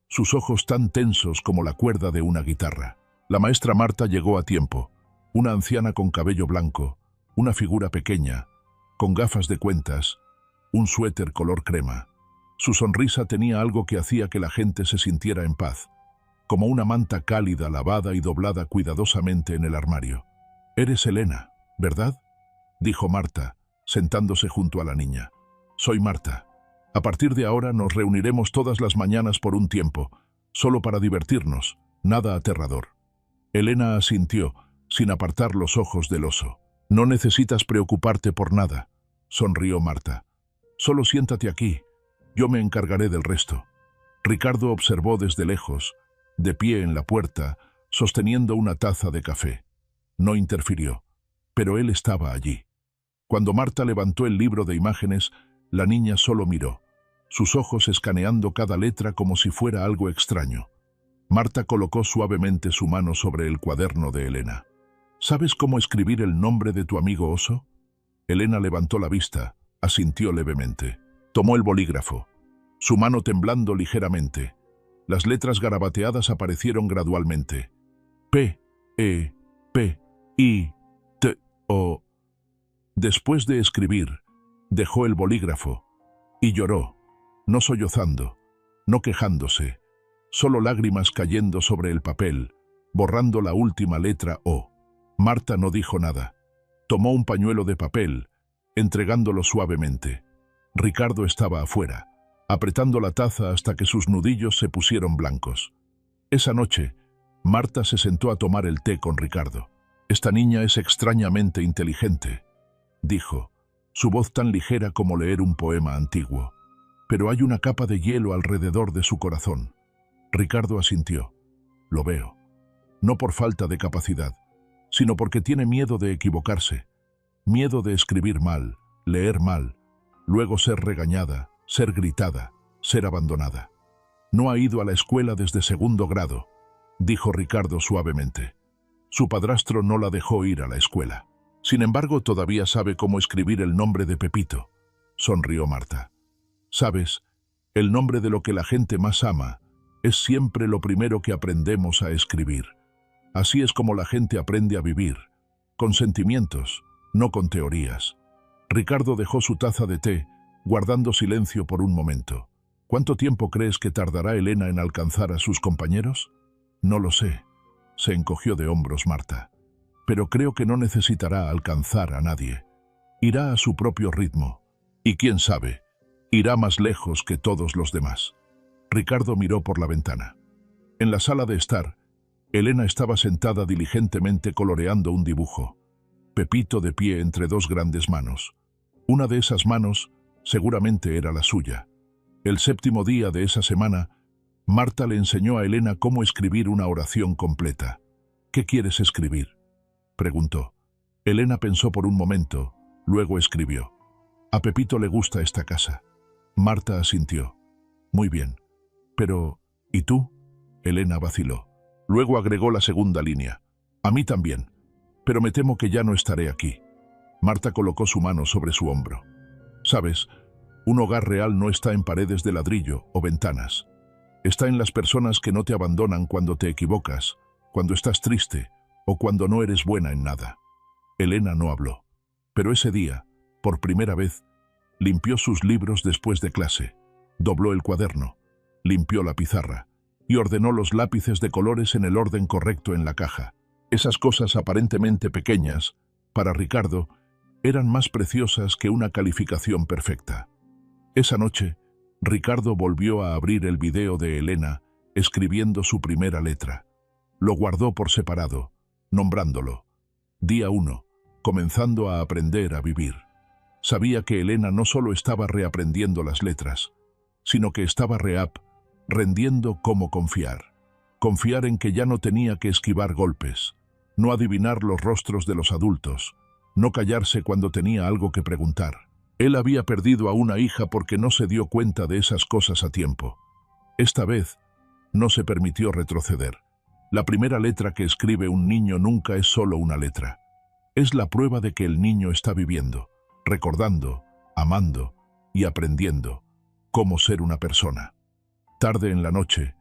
sus ojos tan tensos como la cuerda de una guitarra. La maestra Marta llegó a tiempo. Una anciana con cabello blanco, una figura pequeña, con gafas de cuentas, un suéter color crema. Su sonrisa tenía algo que hacía que la gente se sintiera en paz, como una manta cálida lavada y doblada cuidadosamente en el armario. «Eres Elena, ¿verdad?», dijo Marta, sentándose junto a la niña. «Soy Marta. A partir de ahora nos reuniremos todas las mañanas por un tiempo, solo para divertirnos, nada aterrador». Elena asintió, sin apartar los ojos del oso. «No necesitas preocuparte por nada», sonrió Marta. «Solo siéntate aquí, yo me encargaré del resto». Ricardo observó desde lejos, de pie en la puerta, sosteniendo una taza de café. No interfirió, pero él estaba allí. Cuando Marta levantó el libro de imágenes, la niña solo miró, sus ojos escaneando cada letra como si fuera algo extraño. Marta colocó suavemente su mano sobre el cuaderno de Elena. «¿Sabes cómo escribir el nombre de tu amigo oso?». Elena levantó la vista, asintió levemente. Tomó el bolígrafo, su mano temblando ligeramente. Las letras garabateadas aparecieron gradualmente. P, E, P, I, T, O. Después de escribir, dejó el bolígrafo y lloró, no sollozando, no quejándose, solo lágrimas cayendo sobre el papel, borrando la última letra O. Marta no dijo nada. Tomó un pañuelo de papel, entregándolo suavemente. Ricardo estaba afuera, apretando la taza hasta que sus nudillos se pusieron blancos. Esa noche, Marta se sentó a tomar el té con Ricardo. «Esta niña es extrañamente inteligente», dijo, su voz tan ligera como leer un poema antiguo. «Pero hay una capa de hielo alrededor de su corazón». Ricardo asintió. «Lo veo. No por falta de capacidad, sino porque tiene miedo de equivocarse, miedo de escribir mal, leer mal, luego ser regañada, ser gritada, ser abandonada. No ha ido a la escuela desde segundo grado», dijo Ricardo suavemente. Su padrastro no la dejó ir a la escuela. «Sin embargo, todavía sabe cómo escribir el nombre de Pepito», sonrió Marta. «Sabes, el nombre de lo que la gente más ama es siempre lo primero que aprendemos a escribir. Así es como la gente aprende a vivir, con sentimientos, no con teorías». Ricardo dejó su taza de té, guardando silencio por un momento. «¿Cuánto tiempo crees que tardará Elena en alcanzar a sus compañeros?». «No lo sé», se encogió de hombros Marta. «Pero creo que no necesitará alcanzar a nadie. Irá a su propio ritmo. Y quién sabe, irá más lejos que todos los demás». Ricardo miró por la ventana. En la sala de estar, Elena estaba sentada diligentemente coloreando un dibujo. Pepito de pie entre dos grandes manos. Una de esas manos seguramente era la suya. El séptimo día de esa semana, Marta le enseñó a Elena cómo escribir una oración completa. «¿Qué quieres escribir?», preguntó. Elena pensó por un momento, luego escribió. «A Pepito le gusta esta casa». Marta asintió. «Muy bien. Pero, ¿y tú?». Elena vaciló. Luego agregó la segunda línea. «A mí también. Pero me temo que ya no estaré aquí». Marta colocó su mano sobre su hombro. «Sabes, un hogar real no está en paredes de ladrillo o ventanas. Está en las personas que no te abandonan cuando te equivocas, cuando estás triste o cuando no eres buena en nada». Elena no habló. Pero ese día, por primera vez, limpió sus libros después de clase, dobló el cuaderno, limpió la pizarra y ordenó los lápices de colores en el orden correcto en la caja. Esas cosas aparentemente pequeñas, para Ricardo, eran más preciosas que una calificación perfecta. Esa noche, Ricardo volvió a abrir el video de Elena, escribiendo su primera letra. Lo guardó por separado, nombrándolo. Día 1, comenzando a aprender a vivir. Sabía que Elena no solo estaba reaprendiendo las letras, sino que estaba rendiendo cómo confiar. Confiar en que ya no tenía que esquivar golpes, no adivinar los rostros de los adultos, no callarse cuando tenía algo que preguntar. Él había perdido a una hija porque no se dio cuenta de esas cosas a tiempo. Esta vez, no se permitió retroceder. La primera letra que escribe un niño nunca es solo una letra. Es la prueba de que el niño está viviendo, recordando, amando y aprendiendo cómo ser una persona. Tarde en la noche,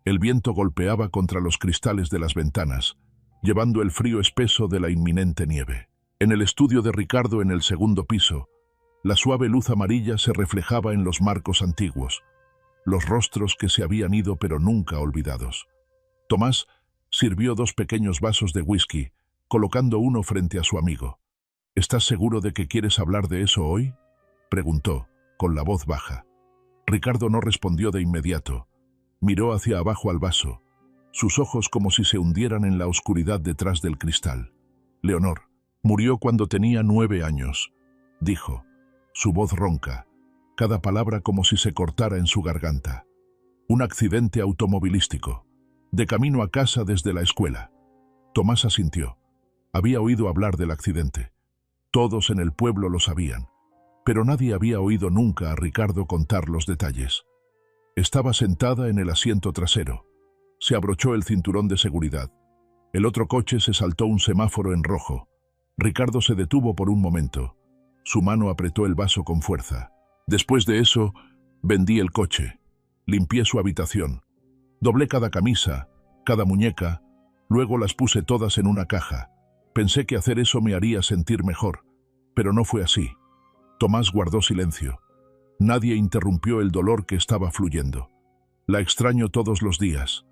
el viento golpeaba contra los cristales de las ventanas, llevando el frío espeso de la inminente nieve. En el estudio de Ricardo en el segundo piso, la suave luz amarilla se reflejaba en los marcos antiguos, los rostros que se habían ido pero nunca olvidados. Tomás sirvió 2 pequeños vasos de whisky, colocando uno frente a su amigo. «¿Estás seguro de que quieres hablar de eso hoy?», preguntó, con la voz baja. Ricardo no respondió de inmediato. Miró hacia abajo al vaso, sus ojos como si se hundieran en la oscuridad detrás del cristal. «Leonor murió cuando tenía 9 años», dijo, su voz ronca, cada palabra como si se cortara en su garganta. «Un accidente automovilístico, de camino a casa desde la escuela». Tomás asintió. Había oído hablar del accidente. Todos en el pueblo lo sabían, pero nadie había oído nunca a Ricardo contar los detalles. Estaba sentada en el asiento trasero. Se abrochó el cinturón de seguridad. El otro coche se saltó un semáforo en rojo. Ricardo se detuvo por un momento. Su mano apretó el vaso con fuerza. Después de eso, vendí el coche. Limpié su habitación. Doblé cada camisa, cada muñeca, luego las puse todas en una caja. Pensé que hacer eso me haría sentir mejor, pero no fue así. Tomás guardó silencio. Nadie interrumpió el dolor que estaba fluyendo. La extraño todos los días.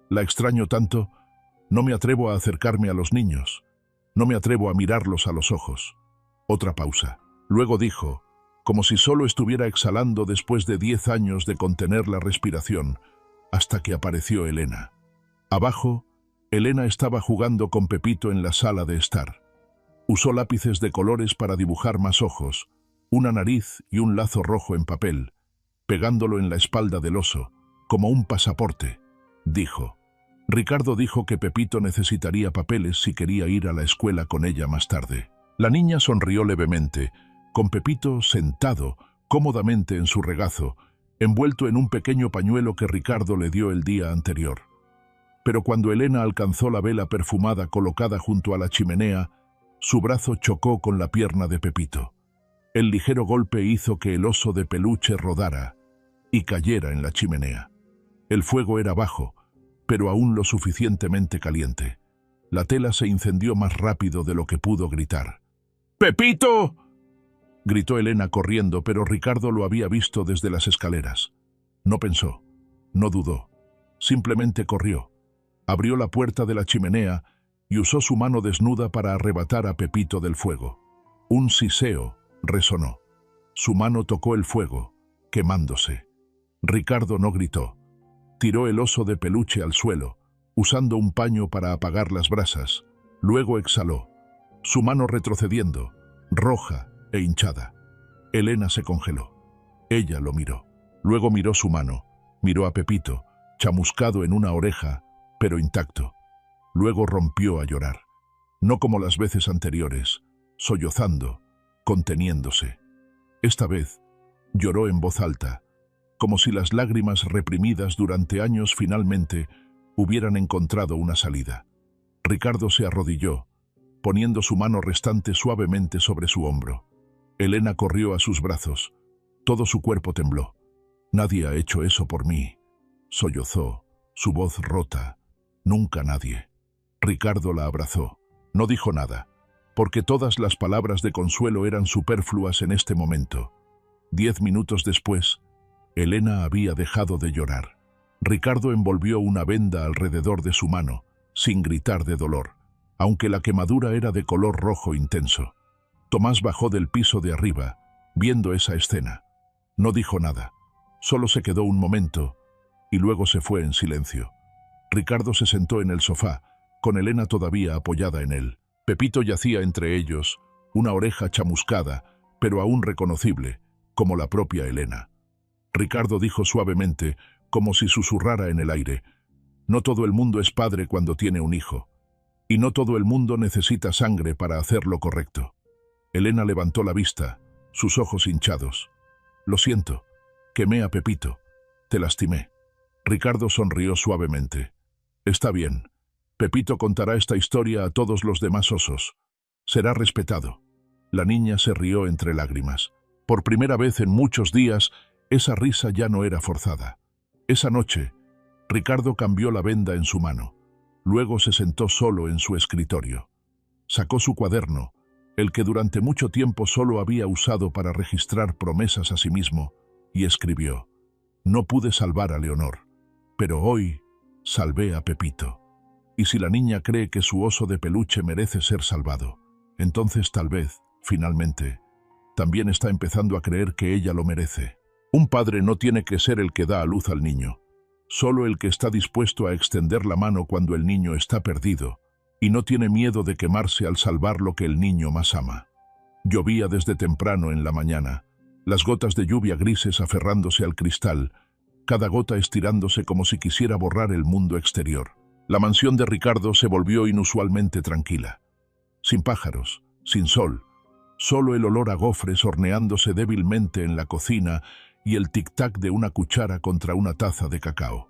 La extraño tanto, no me atrevo a acercarme a los niños. No me atrevo a mirarlos a los ojos. Otra pausa. Luego dijo, como si solo estuviera exhalando después de 10 años de contener la respiración, hasta que apareció Elena. Abajo, Elena estaba jugando con Pepito en la sala de estar. Usó lápices de colores para dibujar más ojos, una nariz y un lazo rojo en papel, pegándolo en la espalda del oso, como un pasaporte, dijo. Ricardo dijo que Pepito necesitaría papeles si quería ir a la escuela con ella más tarde. La niña sonrió levemente, con Pepito sentado cómodamente en su regazo, envuelto en un pequeño pañuelo que Ricardo le dio el día anterior. Pero cuando Elena alcanzó la vela perfumada colocada junto a la chimenea, su brazo chocó con la pierna de Pepito. El ligero golpe hizo que el oso de peluche rodara y cayera en la chimenea. El fuego era bajo, pero aún lo suficientemente caliente. La tela se incendió más rápido de lo que pudo gritar. «¡Pepito!», gritó Elena corriendo, pero Ricardo lo había visto desde las escaleras. No pensó, no dudó, simplemente corrió. Abrió la puerta de la chimenea y usó su mano desnuda para arrebatar a Pepito del fuego. Un siseo resonó. Su mano tocó el fuego, quemándose. Ricardo no gritó. Tiró el oso de peluche al suelo, usando un paño para apagar las brasas. Luego exhaló, su mano retrocediendo, roja e hinchada. Elena se congeló. Ella lo miró. Luego miró su mano, miró a Pepito, chamuscado en una oreja, pero intacto. Luego rompió a llorar, no como las veces anteriores, sollozando, conteniéndose. Esta vez lloró en voz alta, como si las lágrimas reprimidas durante años finalmente hubieran encontrado una salida. Ricardo se arrodilló, poniendo su mano restante suavemente sobre su hombro. Elena corrió a sus brazos. Todo su cuerpo tembló. «Nadie ha hecho eso por mí», sollozó, su voz rota. «Nunca nadie». Ricardo la abrazó. No dijo nada, porque todas las palabras de consuelo eran superfluas en este momento. 10 minutos después, Elena había dejado de llorar. Ricardo envolvió una venda alrededor de su mano, sin gritar de dolor, aunque la quemadura era de color rojo intenso. Tomás bajó del piso de arriba, viendo esa escena. No dijo nada, solo se quedó un momento, y luego se fue en silencio. Ricardo se sentó en el sofá, con Elena todavía apoyada en él. Pepito yacía entre ellos, una oreja chamuscada, pero aún reconocible, como la propia Elena. Ricardo dijo suavemente, como si susurrara en el aire, «No todo el mundo es padre cuando tiene un hijo, y no todo el mundo necesita sangre para hacer lo correcto». Elena levantó la vista, sus ojos hinchados. «Lo siento, quemé a Pepito, te lastimé». Ricardo sonrió suavemente. «Está bien. Pepito contará esta historia a todos los demás osos. Será respetado». La niña se rió entre lágrimas. Por primera vez en muchos días, esa risa ya no era forzada. Esa noche, Ricardo cambió la venda en su mano. Luego se sentó solo en su escritorio. Sacó su cuaderno, el que durante mucho tiempo solo había usado para registrar promesas a sí mismo, y escribió: «No pude salvar a Leonor, pero hoy salvé a Pepito. Y si la niña cree que su oso de peluche merece ser salvado, entonces tal vez, finalmente, también está empezando a creer que ella lo merece». Un padre no tiene que ser el que da a luz al niño, solo el que está dispuesto a extender la mano cuando el niño está perdido y no tiene miedo de quemarse al salvar lo que el niño más ama. Llovía desde temprano en la mañana, las gotas de lluvia grises aferrándose al cristal, cada gota estirándose como si quisiera borrar el mundo exterior. La mansión de Ricardo se volvió inusualmente tranquila. Sin pájaros, sin sol, solo el olor a gofres horneándose débilmente en la cocina y el tic-tac de una cuchara contra una taza de cacao.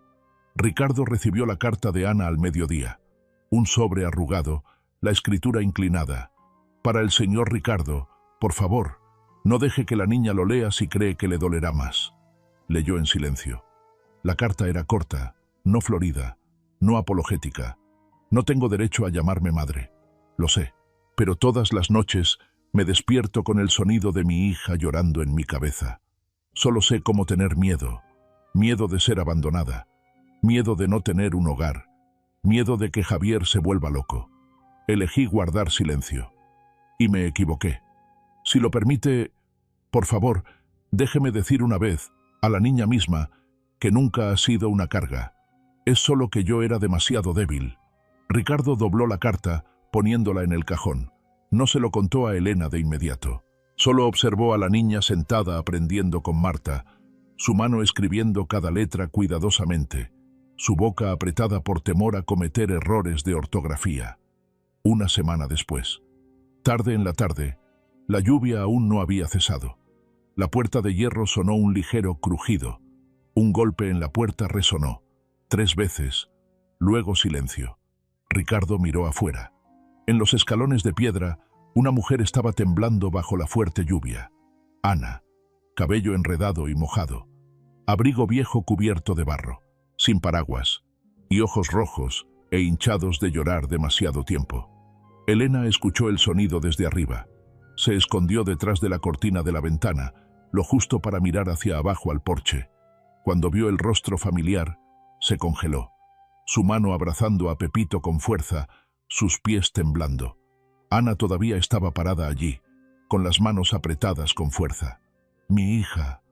Ricardo recibió la carta de Ana al mediodía. Un sobre arrugado, la escritura inclinada. «Para el señor Ricardo, por favor, no deje que la niña lo lea si cree que le dolerá más». Leyó en silencio. La carta era corta, no florida, no apologética. «No tengo derecho a llamarme madre, lo sé, pero todas las noches me despierto con el sonido de mi hija llorando en mi cabeza. Solo sé cómo tener miedo, miedo de ser abandonada, miedo de no tener un hogar, miedo de que Javier se vuelva loco. Elegí guardar silencio. Y me equivoqué. Si lo permite, por favor, déjeme decir una vez, a la niña misma, que nunca ha sido una carga. Es solo que yo era demasiado débil». Ricardo dobló la carta, poniéndola en el cajón. No se lo contó a Elena de inmediato. Solo observó a la niña sentada aprendiendo con Marta, su mano escribiendo cada letra cuidadosamente, su boca apretada por temor a cometer errores de ortografía. Una semana después, tarde en la tarde, la lluvia aún no había cesado. La puerta de hierro sonó un ligero crujido. Un golpe en la puerta resonó, 3 veces, luego silencio. Ricardo miró afuera. En los escalones de piedra, una mujer estaba temblando bajo la fuerte lluvia. Ana, cabello enredado y mojado, abrigo viejo cubierto de barro, sin paraguas, y ojos rojos e hinchados de llorar demasiado tiempo. Elena escuchó el sonido desde arriba. Se escondió detrás de la cortina de la ventana, lo justo para mirar hacia abajo al porche. Cuando vio el rostro familiar, se congeló, su mano abrazando a Pepito con fuerza, sus pies temblando. Ana todavía estaba parada allí, con las manos apretadas con fuerza. «Mi hija».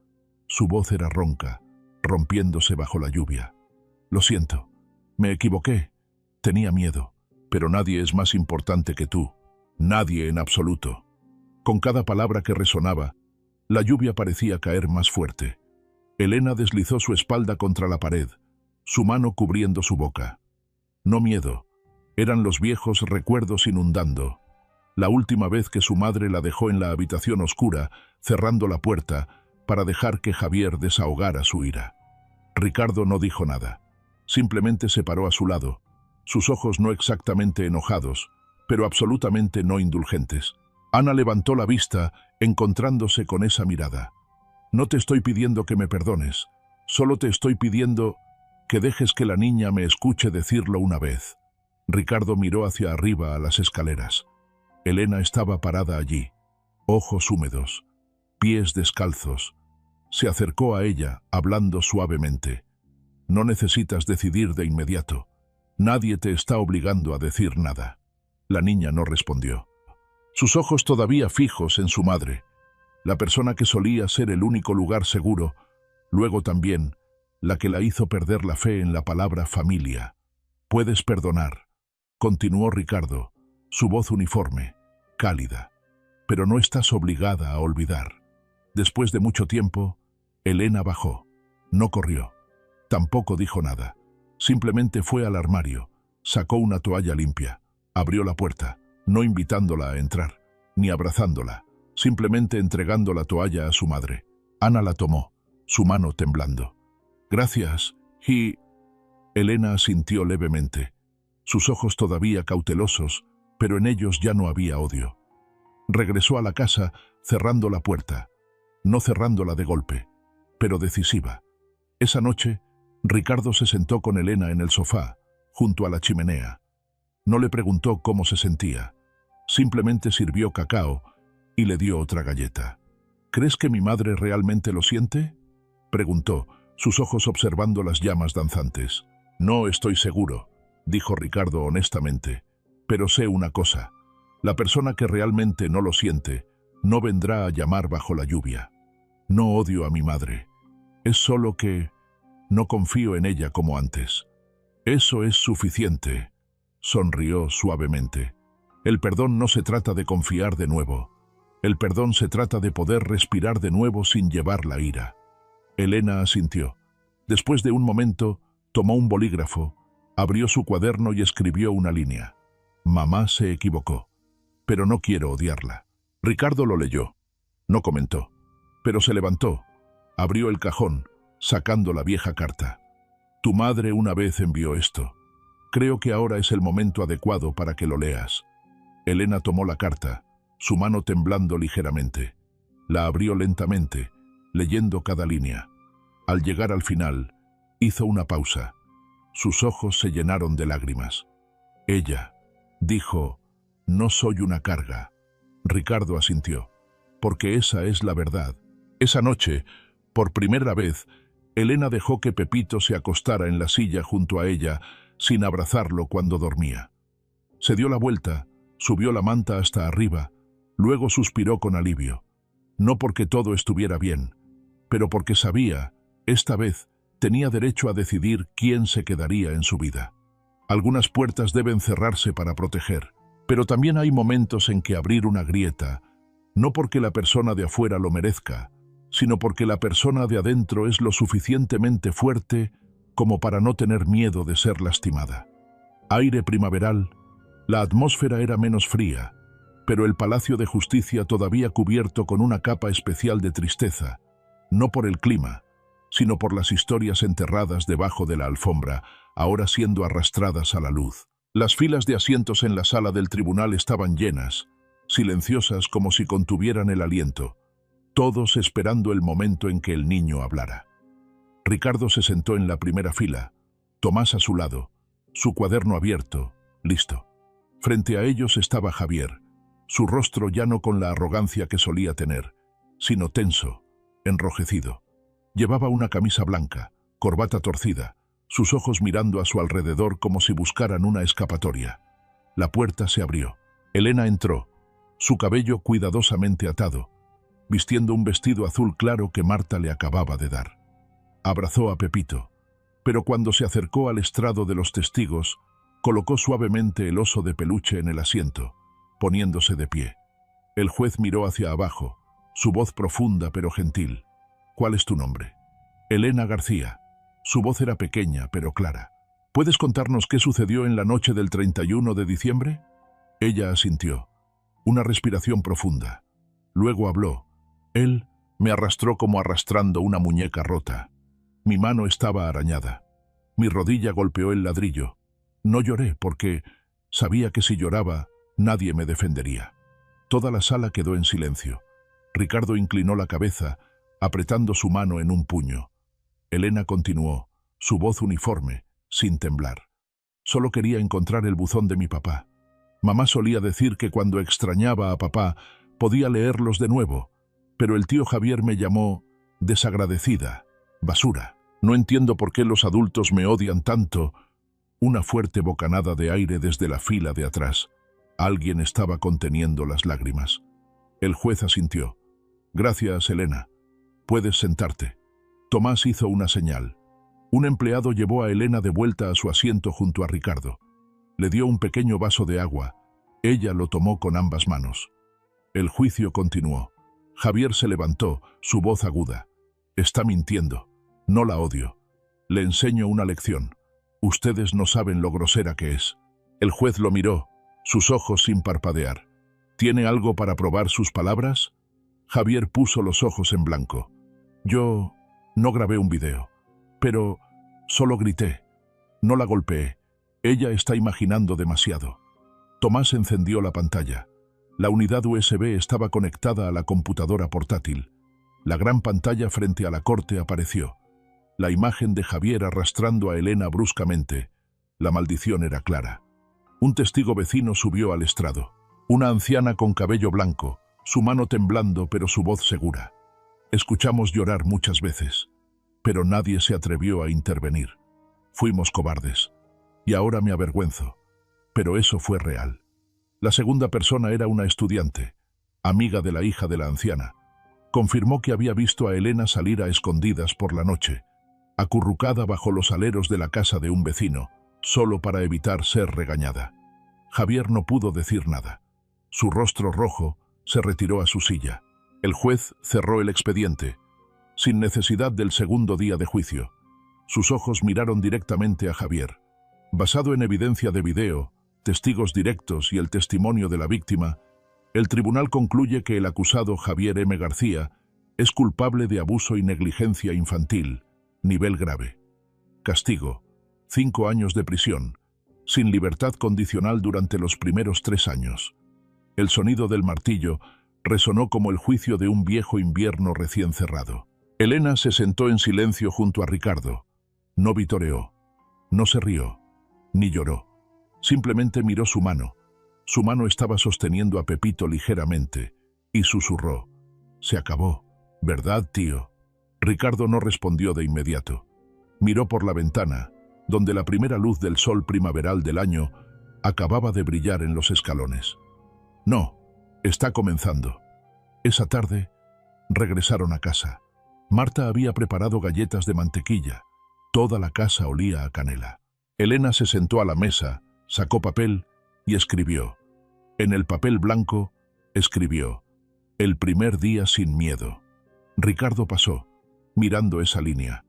Su voz era ronca, rompiéndose bajo la lluvia. «Lo siento, me equivoqué. Tenía miedo, pero nadie es más importante que tú. Nadie en absoluto». Con cada palabra que resonaba, la lluvia parecía caer más fuerte. Elena deslizó su espalda contra la pared, su mano cubriendo su boca. No miedo, eran los viejos recuerdos inundando. La última vez que su madre la dejó en la habitación oscura, cerrando la puerta, para dejar que Javier desahogara su ira. Ricardo no dijo nada. Simplemente se paró a su lado, sus ojos no exactamente enojados, pero absolutamente no indulgentes. Ana levantó la vista, encontrándose con esa mirada. «No te estoy pidiendo que me perdones, solo te estoy pidiendo que dejes que la niña me escuche decirlo una vez». Ricardo miró hacia arriba a las escaleras. Elena estaba parada allí, ojos húmedos, pies descalzos. Se acercó a ella, hablando suavemente. «No necesitas decidir de inmediato. Nadie te está obligando a decir nada». La niña no respondió. Sus ojos todavía fijos en su madre, la persona que solía ser el único lugar seguro, luego también la que la hizo perder la fe en la palabra familia. «Puedes perdonar», continuó Ricardo, su voz uniforme, cálida, «pero no estás obligada a olvidar». Después de mucho tiempo, Elena bajó. No corrió. Tampoco dijo nada. Simplemente fue al armario, sacó una toalla limpia, abrió la puerta, no invitándola a entrar, ni abrazándola, simplemente entregando la toalla a su madre. Ana la tomó, su mano temblando. «Gracias, y...» Elena asintió levemente, sus ojos todavía cautelosos, pero en ellos ya no había odio. Regresó a la casa, cerrando la puerta, no cerrándola de golpe, pero decisiva. Esa noche, Ricardo se sentó con Elena en el sofá, junto a la chimenea. No le preguntó cómo se sentía. Simplemente sirvió cacao y le dio otra galleta. ¿Crees que mi madre realmente lo siente?, preguntó, sus ojos observando las llamas danzantes. No estoy seguro, dijo Ricardo honestamente, pero sé una cosa. La persona que realmente no lo siente no vendrá a llamar bajo la lluvia. No odio a mi madre. Es solo que no confío en ella como antes. Eso es suficiente, sonrió suavemente. El perdón no se trata de confiar de nuevo. El perdón se trata de poder respirar de nuevo sin llevar la ira. Elena asintió. Después de un momento, tomó un bolígrafo, abrió su cuaderno y escribió una línea. Mamá se equivocó, pero no quiero odiarla. Ricardo lo leyó. No comentó, pero se levantó, abrió el cajón, sacando la vieja carta. Tu madre una vez envió esto. Creo que ahora es el momento adecuado para que lo leas. Elena tomó la carta, su mano temblando ligeramente. La abrió lentamente, leyendo cada línea. Al llegar al final, hizo una pausa. Sus ojos se llenaron de lágrimas. Ella dijo, no soy una carga. Ricardo asintió, porque esa es la verdad. Esa noche, por primera vez, Elena dejó que Pepito se acostara en la silla junto a ella, sin abrazarlo cuando dormía. Se dio la vuelta, subió la manta hasta arriba, luego suspiró con alivio. No porque todo estuviera bien, pero porque sabía, esta vez, tenía derecho a decidir quién se quedaría en su vida. Algunas puertas deben cerrarse para proteger, pero también hay momentos en que abrir una grieta, no porque la persona de afuera lo merezca, sino porque la persona de adentro es lo suficientemente fuerte como para no tener miedo de ser lastimada. Aire primaveral, la atmósfera era menos fría, pero el Palacio de Justicia todavía cubierto con una capa especial de tristeza, no por el clima, sino por las historias enterradas debajo de la alfombra, ahora siendo arrastradas a la luz. Las filas de asientos en la sala del tribunal estaban llenas, silenciosas como si contuvieran el aliento, todos esperando el momento en que el niño hablara. Ricardo se sentó en la primera fila, Tomás a su lado, su cuaderno abierto, listo. Frente a ellos estaba Javier, su rostro ya no con la arrogancia que solía tener, sino tenso, enrojecido. Llevaba una camisa blanca, corbata torcida, sus ojos mirando a su alrededor como si buscaran una escapatoria. La puerta se abrió. Elena entró, su cabello cuidadosamente atado, vistiendo un vestido azul claro que Marta le acababa de dar. Abrazó a Pepito, pero cuando se acercó al estrado de los testigos, colocó suavemente el oso de peluche en el asiento, poniéndose de pie. El juez miró hacia abajo, su voz profunda pero gentil. ¿Cuál es tu nombre? Elena García. Su voz era pequeña pero clara. ¿Puedes contarnos qué sucedió en la noche del 31 de diciembre? Ella asintió. Una respiración profunda. Luego habló. Él me arrastró como arrastrando una muñeca rota. Mi mano estaba arañada. Mi rodilla golpeó el ladrillo. No lloré porque sabía que si lloraba, nadie me defendería. Toda la sala quedó en silencio. Ricardo inclinó la cabeza, apretando su mano en un puño. Elena continuó, su voz uniforme, sin temblar. Solo quería encontrar el buzón de mi papá. Mamá solía decir que cuando extrañaba a papá, podía leerlos de nuevo, pero el tío Javier me llamó desagradecida, basura. No entiendo por qué los adultos me odian tanto. Una fuerte bocanada de aire desde la fila de atrás. Alguien estaba conteniendo las lágrimas. El juez asintió. Gracias, Elena. Puedes sentarte. Tomás hizo una señal. Un empleado llevó a Elena de vuelta a su asiento junto a Ricardo. Le dio un pequeño vaso de agua. Ella lo tomó con ambas manos. El juicio continuó. Javier se levantó, su voz aguda. Está mintiendo. No la odio. Le enseño una lección. Ustedes no saben lo grosera que es. El juez lo miró, sus ojos sin parpadear. ¿Tiene algo para probar sus palabras? Javier puso los ojos en blanco. Yo no grabé un video, pero solo grité. No la golpeé. Ella está imaginando demasiado. Tomás encendió la pantalla. La unidad USB estaba conectada a la computadora portátil. La gran pantalla frente a la corte apareció. La imagen de Javier arrastrando a Elena bruscamente. La maldición era clara. Un testigo vecino subió al estrado. Una anciana con cabello blanco, su mano temblando pero su voz segura. Escuchamos llorar muchas veces, pero nadie se atrevió a intervenir. Fuimos cobardes. Y ahora me avergüenzo. Pero eso fue real. La segunda persona era una estudiante, amiga de la hija de la anciana. Confirmó que había visto a Elena salir a escondidas por la noche, acurrucada bajo los aleros de la casa de un vecino, solo para evitar ser regañada. Javier no pudo decir nada. Su rostro rojo se retiró a su silla. El juez cerró el expediente, sin necesidad del segundo día de juicio. Sus ojos miraron directamente a Javier. Basado en evidencia de video, testigos directos y el testimonio de la víctima, el tribunal concluye que el acusado Javier M. García es culpable de abuso y negligencia infantil, nivel grave. Castigo: 5 años de prisión, sin libertad condicional durante los primeros 3 años. El sonido del martillo resonó como el juicio de un viejo invierno recién cerrado. Elena se sentó en silencio junto a Ricardo. No vitoreó, no se rió, ni lloró. Simplemente miró su mano. Su mano estaba sosteniendo a Pepito ligeramente, y susurró: «Se acabó, ¿verdad, tío?». Ricardo no respondió de inmediato. Miró por la ventana, donde la primera luz del sol primaveral del año acababa de brillar en los escalones. «No, está comenzando». Esa tarde regresaron a casa. Marta había preparado galletas de mantequilla. Toda la casa olía a canela. Elena se sentó a la mesa, sacó papel y escribió. En el papel blanco escribió: «El primer día sin miedo». Ricardo pasó, mirando esa línea.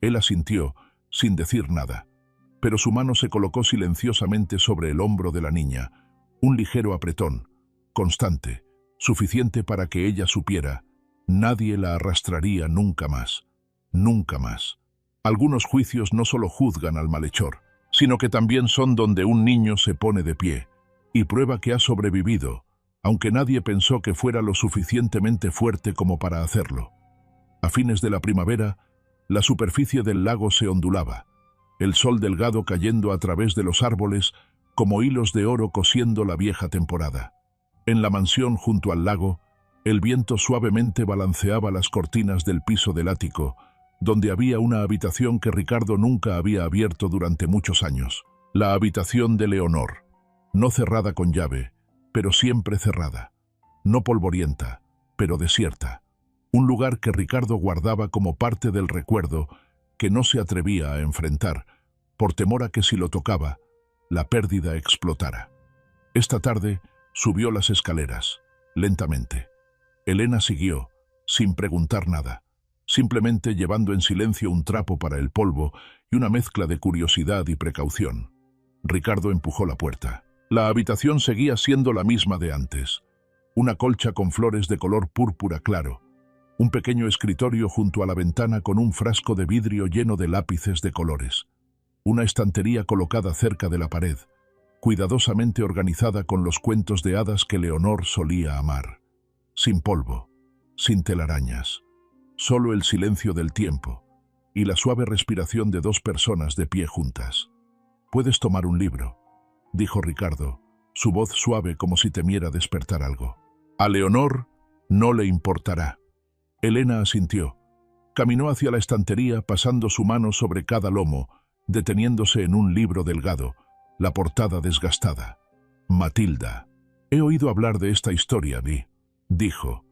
Él asintió, sin decir nada, pero su mano se colocó silenciosamente sobre el hombro de la niña, un ligero apretón, constante, suficiente para que ella supiera: nadie la arrastraría nunca más, nunca más. Algunos juicios no solo juzgan al malhechor, sino que también son donde un niño se pone de pie y prueba que ha sobrevivido, aunque nadie pensó que fuera lo suficientemente fuerte como para hacerlo. A fines de la primavera, la superficie del lago se ondulaba, el sol delgado cayendo a través de los árboles como hilos de oro cosiendo la vieja temporada. En la mansión junto al lago, el viento suavemente balanceaba las cortinas del piso del ático, donde había una habitación que Ricardo nunca había abierto durante muchos años. La habitación de Leonor. No cerrada con llave, pero siempre cerrada. No polvorienta, pero desierta. Un lugar que Ricardo guardaba como parte del recuerdo que no se atrevía a enfrentar, por temor a que si lo tocaba, la pérdida explotara. Esta tarde subió las escaleras, lentamente. Elena siguió, sin preguntar nada, simplemente llevando en silencio un trapo para el polvo y una mezcla de curiosidad y precaución. Ricardo empujó la puerta. La habitación seguía siendo la misma de antes. Una colcha con flores de color púrpura claro. Un pequeño escritorio junto a la ventana con un frasco de vidrio lleno de lápices de colores. Una estantería colocada cerca de la pared, cuidadosamente organizada con los cuentos de hadas que Leonor solía amar. Sin polvo, sin telarañas. Solo el silencio del tiempo y la suave respiración de 2 personas de pie juntas. «Puedes tomar un libro», dijo Ricardo, su voz suave como si temiera despertar algo. «A Leonor no le importará». Elena asintió. Caminó hacia la estantería pasando su mano sobre cada lomo, deteniéndose en un libro delgado, la portada desgastada. «Matilda. He oído hablar de esta historia, dijo.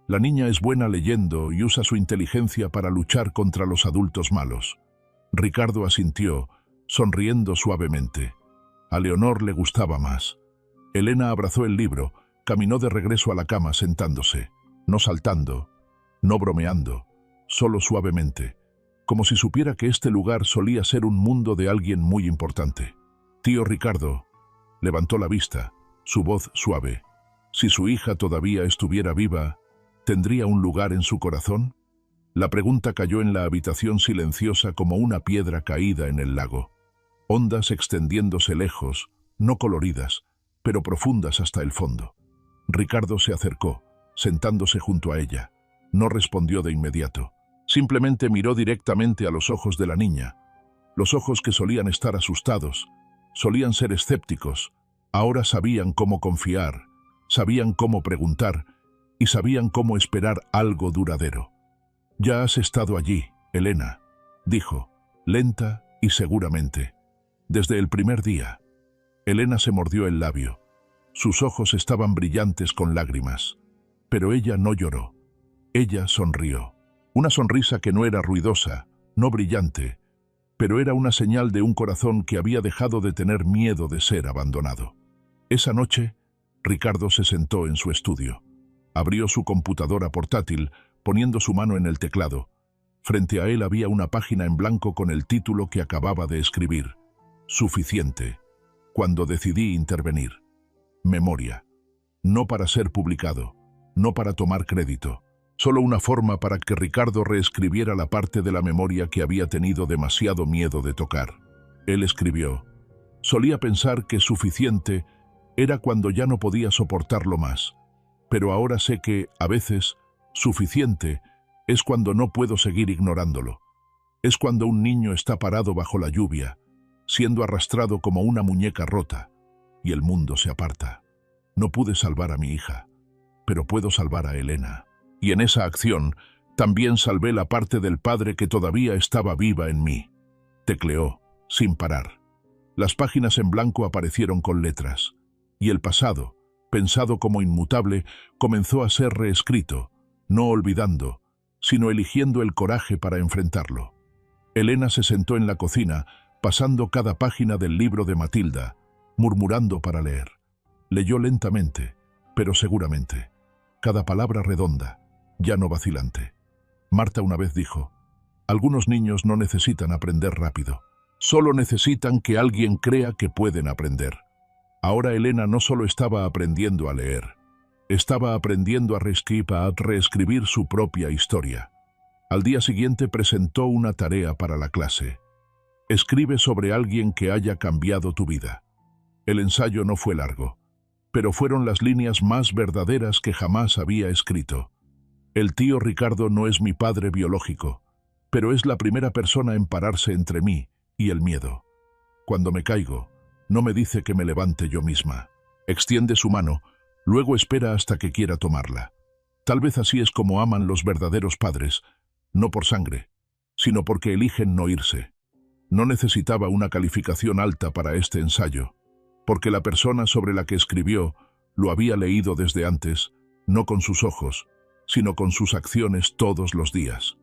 La niña es buena leyendo y usa su inteligencia para luchar contra los adultos malos». Ricardo asintió, sonriendo suavemente. A Leonor le gustaba más. Elena abrazó el libro, caminó de regreso a la cama sentándose, no saltando, no bromeando, solo suavemente, como si supiera que este lugar solía ser un mundo de alguien muy importante. «Tío Ricardo», levantó la vista, su voz suave. «Si su hija todavía estuviera viva, ¿tendría un lugar en su corazón?». La pregunta cayó en la habitación silenciosa como una piedra caída en el lago. Ondas extendiéndose lejos, no coloridas, pero profundas hasta el fondo. Ricardo se acercó, sentándose junto a ella. No respondió de inmediato. Simplemente miró directamente a los ojos de la niña, los ojos que solían estar asustados, Solían ser escépticos, ahora sabían cómo confiar, sabían cómo preguntar y sabían cómo esperar algo duradero. «Ya has estado allí, Elena», dijo, lenta y seguramente. «Desde el primer día». Elena se mordió el labio. Sus ojos estaban brillantes con lágrimas. Pero ella no lloró. Ella sonrió. Una sonrisa que no era ruidosa, no brillante, pero era una señal de un corazón que había dejado de tener miedo de ser abandonado. Esa noche, Ricardo se sentó en su estudio. Abrió su computadora portátil, poniendo su mano en el teclado. Frente a él había una página en blanco con el título que acababa de escribir. Suficiente. Cuando decidí intervenir. Memoria. No para ser publicado, no para tomar crédito. Solo una forma para que Ricardo reescribiera la parte de la memoria que había tenido demasiado miedo de tocar. Él escribió: «Solía pensar que suficiente era cuando ya no podía soportarlo más, pero ahora sé que, a veces, suficiente es cuando no puedo seguir ignorándolo. Es cuando un niño está parado bajo la lluvia, siendo arrastrado como una muñeca rota, y el mundo se aparta. No pude salvar a mi hija, pero puedo salvar a Elena. Y en esa acción también salvé la parte del padre que todavía estaba viva en mí». Tecleó, sin parar. Las páginas en blanco aparecieron con letras, y el pasado, pensado como inmutable, comenzó a ser reescrito, no olvidando, sino eligiendo el coraje para enfrentarlo. Elena se sentó en la cocina, pasando cada página del libro de Matilda, murmurando para leer. Leyó lentamente, pero seguramente, cada palabra redonda, ya no vacilante. Marta una vez dijo: «Algunos niños no necesitan aprender rápido, solo necesitan que alguien crea que pueden aprender». Ahora Elena no solo estaba aprendiendo a leer, estaba aprendiendo a reescribir su propia historia. Al día siguiente presentó una tarea para la clase. «Escribe sobre alguien que haya cambiado tu vida». El ensayo no fue largo, pero fueron las líneas más verdaderas que jamás había escrito. «El tío Ricardo no es mi padre biológico, pero es la primera persona en pararse entre mí y el miedo. Cuando me caigo, no me dice que me levante yo misma. Extiende su mano, luego espera hasta que quiera tomarla. Tal vez así es como aman los verdaderos padres, no por sangre, sino porque eligen no irse». No necesitaba una calificación alta para este ensayo, porque la persona sobre la que escribió lo había leído desde antes, no con sus ojos, sino con sus acciones todos los días.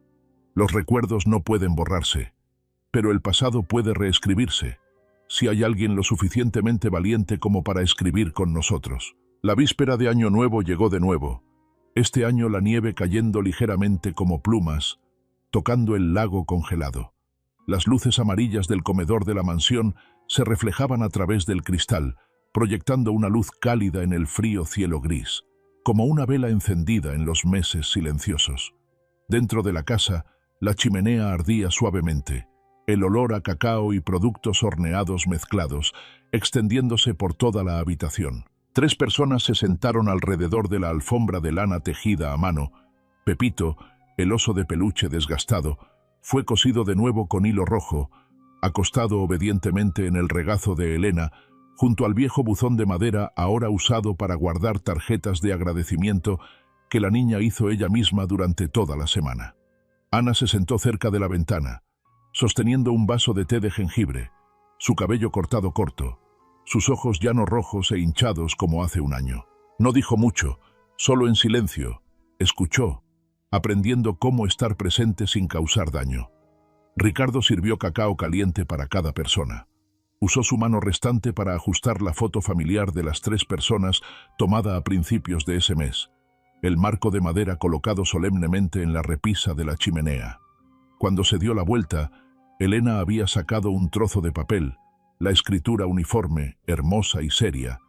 Los recuerdos no pueden borrarse, pero el pasado puede reescribirse, si hay alguien lo suficientemente valiente como para escribir con nosotros. La víspera de Año Nuevo llegó de nuevo, este año la nieve cayendo ligeramente como plumas, tocando el lago congelado. Las luces amarillas del comedor de la mansión se reflejaban a través del cristal, proyectando una luz cálida en el frío cielo gris, como una vela encendida en los meses silenciosos. Dentro de la casa, la chimenea ardía suavemente, el olor a cacao y productos horneados mezclados, extendiéndose por toda la habitación. 3 personas se sentaron alrededor de la alfombra de lana tejida a mano. Pepito, el oso de peluche desgastado, fue cosido de nuevo con hilo rojo, acostado obedientemente en el regazo de Elena, junto al viejo buzón de madera ahora usado para guardar tarjetas de agradecimiento que la niña hizo ella misma durante toda la semana. Ana se sentó cerca de la ventana, sosteniendo un vaso de té de jengibre, su cabello cortado corto, sus ojos ya no rojos e hinchados como hace un año. No dijo mucho, solo en silencio, escuchó, aprendiendo cómo estar presente sin causar daño. Ricardo sirvió cacao caliente para cada persona. Usó su mano restante para ajustar la foto familiar de las 3 personas tomada a principios de ese mes, el marco de madera colocado solemnemente en la repisa de la chimenea. Cuando se dio la vuelta, Elena había sacado un trozo de papel. La escritura uniforme, hermosa y seria,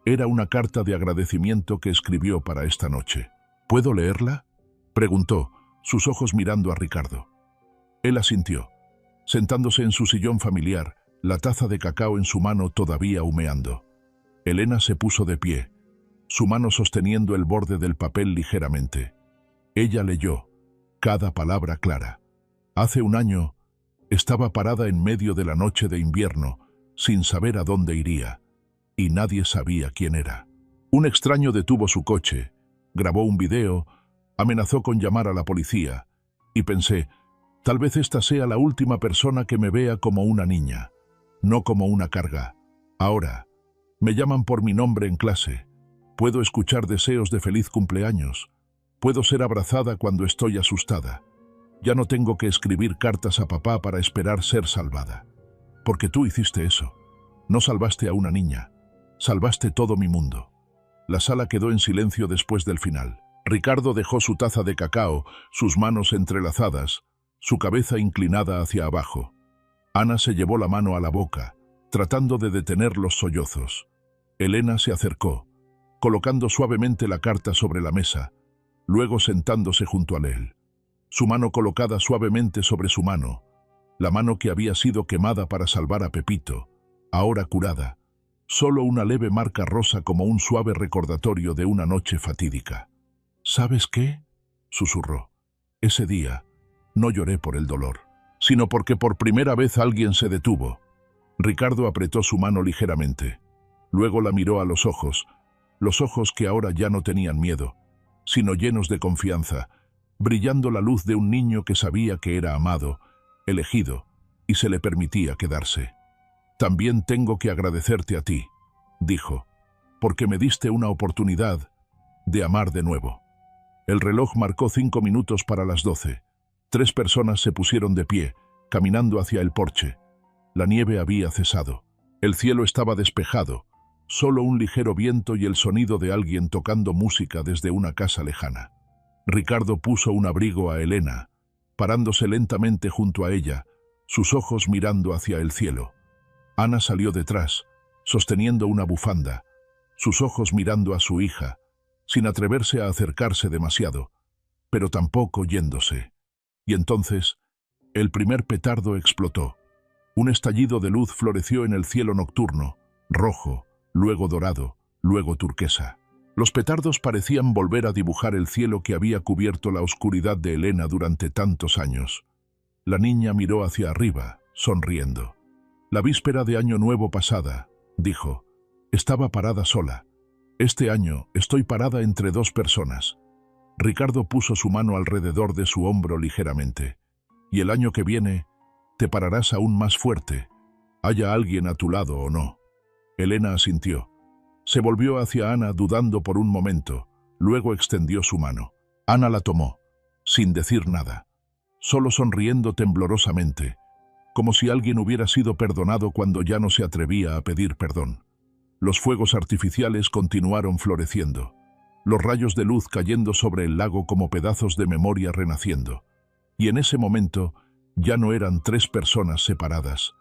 era una carta de agradecimiento que escribió para esta noche. «¿Puedo leerla?», preguntó, sus ojos mirando a Ricardo. Él asintió, sentándose en su sillón familiar, la taza de cacao en su mano todavía humeando. Elena se puso de pie, su mano sosteniendo el borde del papel ligeramente. Ella leyó, cada palabra clara. Hace un año, estaba parada en medio de la noche de invierno, sin saber a dónde iría, y nadie sabía quién era. Un extraño detuvo su coche, grabó un video, amenazó con llamar a la policía, y pensé, tal vez esta sea la última persona que me vea como una niña, no como una carga. Ahora, me llaman por mi nombre en clase, puedo escuchar deseos de feliz cumpleaños, puedo ser abrazada cuando estoy asustada. Ya no tengo que escribir cartas a papá para esperar ser salvada. Porque tú hiciste eso. No salvaste a una niña, salvaste todo mi mundo. La sala quedó en silencio después del final. Ricardo dejó su taza de cacao, sus manos entrelazadas, su cabeza inclinada hacia abajo. Ana se llevó la mano a la boca, tratando de detener los sollozos. Elena se acercó, colocando suavemente la carta sobre la mesa, luego sentándose junto a él. Su mano colocada suavemente sobre su mano, la mano que había sido quemada para salvar a Pepito, ahora curada, solo una leve marca rosa como un suave recordatorio de una noche fatídica. ¿Sabes qué?, susurró. Ese día no lloré por el dolor, sino porque por primera vez alguien se detuvo. Ricardo apretó su mano ligeramente. Luego la miró a los ojos que ahora ya no tenían miedo, sino llenos de confianza, brillando la luz de un niño que sabía que era amado, elegido, y se le permitía quedarse. También tengo que agradecerte a ti, dijo, porque me diste una oportunidad de amar de nuevo. El reloj marcó 5 minutos para las 12. 3 personas se pusieron de pie, caminando hacia el porche. La nieve había cesado. El cielo estaba despejado, solo un ligero viento y el sonido de alguien tocando música desde una casa lejana. Ricardo puso un abrigo a Elena, parándose lentamente junto a ella, sus ojos mirando hacia el cielo. Ana salió detrás, sosteniendo una bufanda, sus ojos mirando a su hija, sin atreverse a acercarse demasiado, pero tampoco yéndose. Y entonces, el primer petardo explotó. Un estallido de luz floreció en el cielo nocturno, rojo, luego dorado, luego turquesa. Los petardos parecían volver a dibujar el cielo que había cubierto la oscuridad de Elena durante tantos años. La niña miró hacia arriba, sonriendo. La víspera de Año Nuevo pasada, dijo, estaba parada sola. Este año estoy parada entre 2 personas. Ricardo puso su mano alrededor de su hombro ligeramente. Y el año que viene, te pararás aún más fuerte, haya alguien a tu lado o no. Elena asintió. Se volvió hacia Ana dudando por un momento, luego extendió su mano. Ana la tomó, sin decir nada, solo sonriendo temblorosamente, como si alguien hubiera sido perdonado cuando ya no se atrevía a pedir perdón. Los fuegos artificiales continuaron floreciendo, los rayos de luz cayendo sobre el lago como pedazos de memoria renaciendo. Y en ese momento ya no eran 3 personas separadas,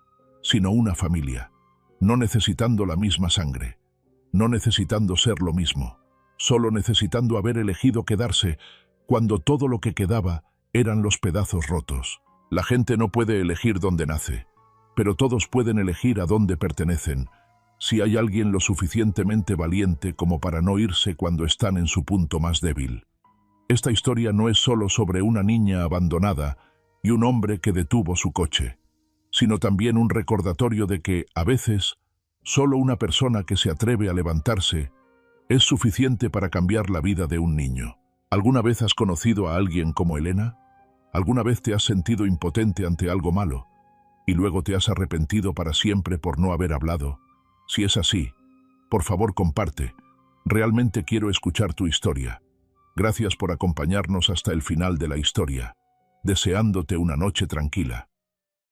sino una familia, no necesitando la misma sangre, no necesitando ser lo mismo, solo necesitando haber elegido quedarse cuando todo lo que quedaba eran los pedazos rotos. La gente no puede elegir dónde nace, pero todos pueden elegir a dónde pertenecen, si hay alguien lo suficientemente valiente como para no irse cuando están en su punto más débil. Esta historia no es solo sobre una niña abandonada y un hombre que detuvo su coche, sino también un recordatorio de que, a veces, solo una persona que se atreve a levantarse es suficiente para cambiar la vida de un niño. ¿Alguna vez has conocido a alguien como Elena? ¿Alguna vez te has sentido impotente ante algo malo y luego te has arrepentido para siempre por no haber hablado? Si es así, por favor comparte. Realmente quiero escuchar tu historia. Gracias por acompañarnos hasta el final de la historia. Deseándote una noche tranquila.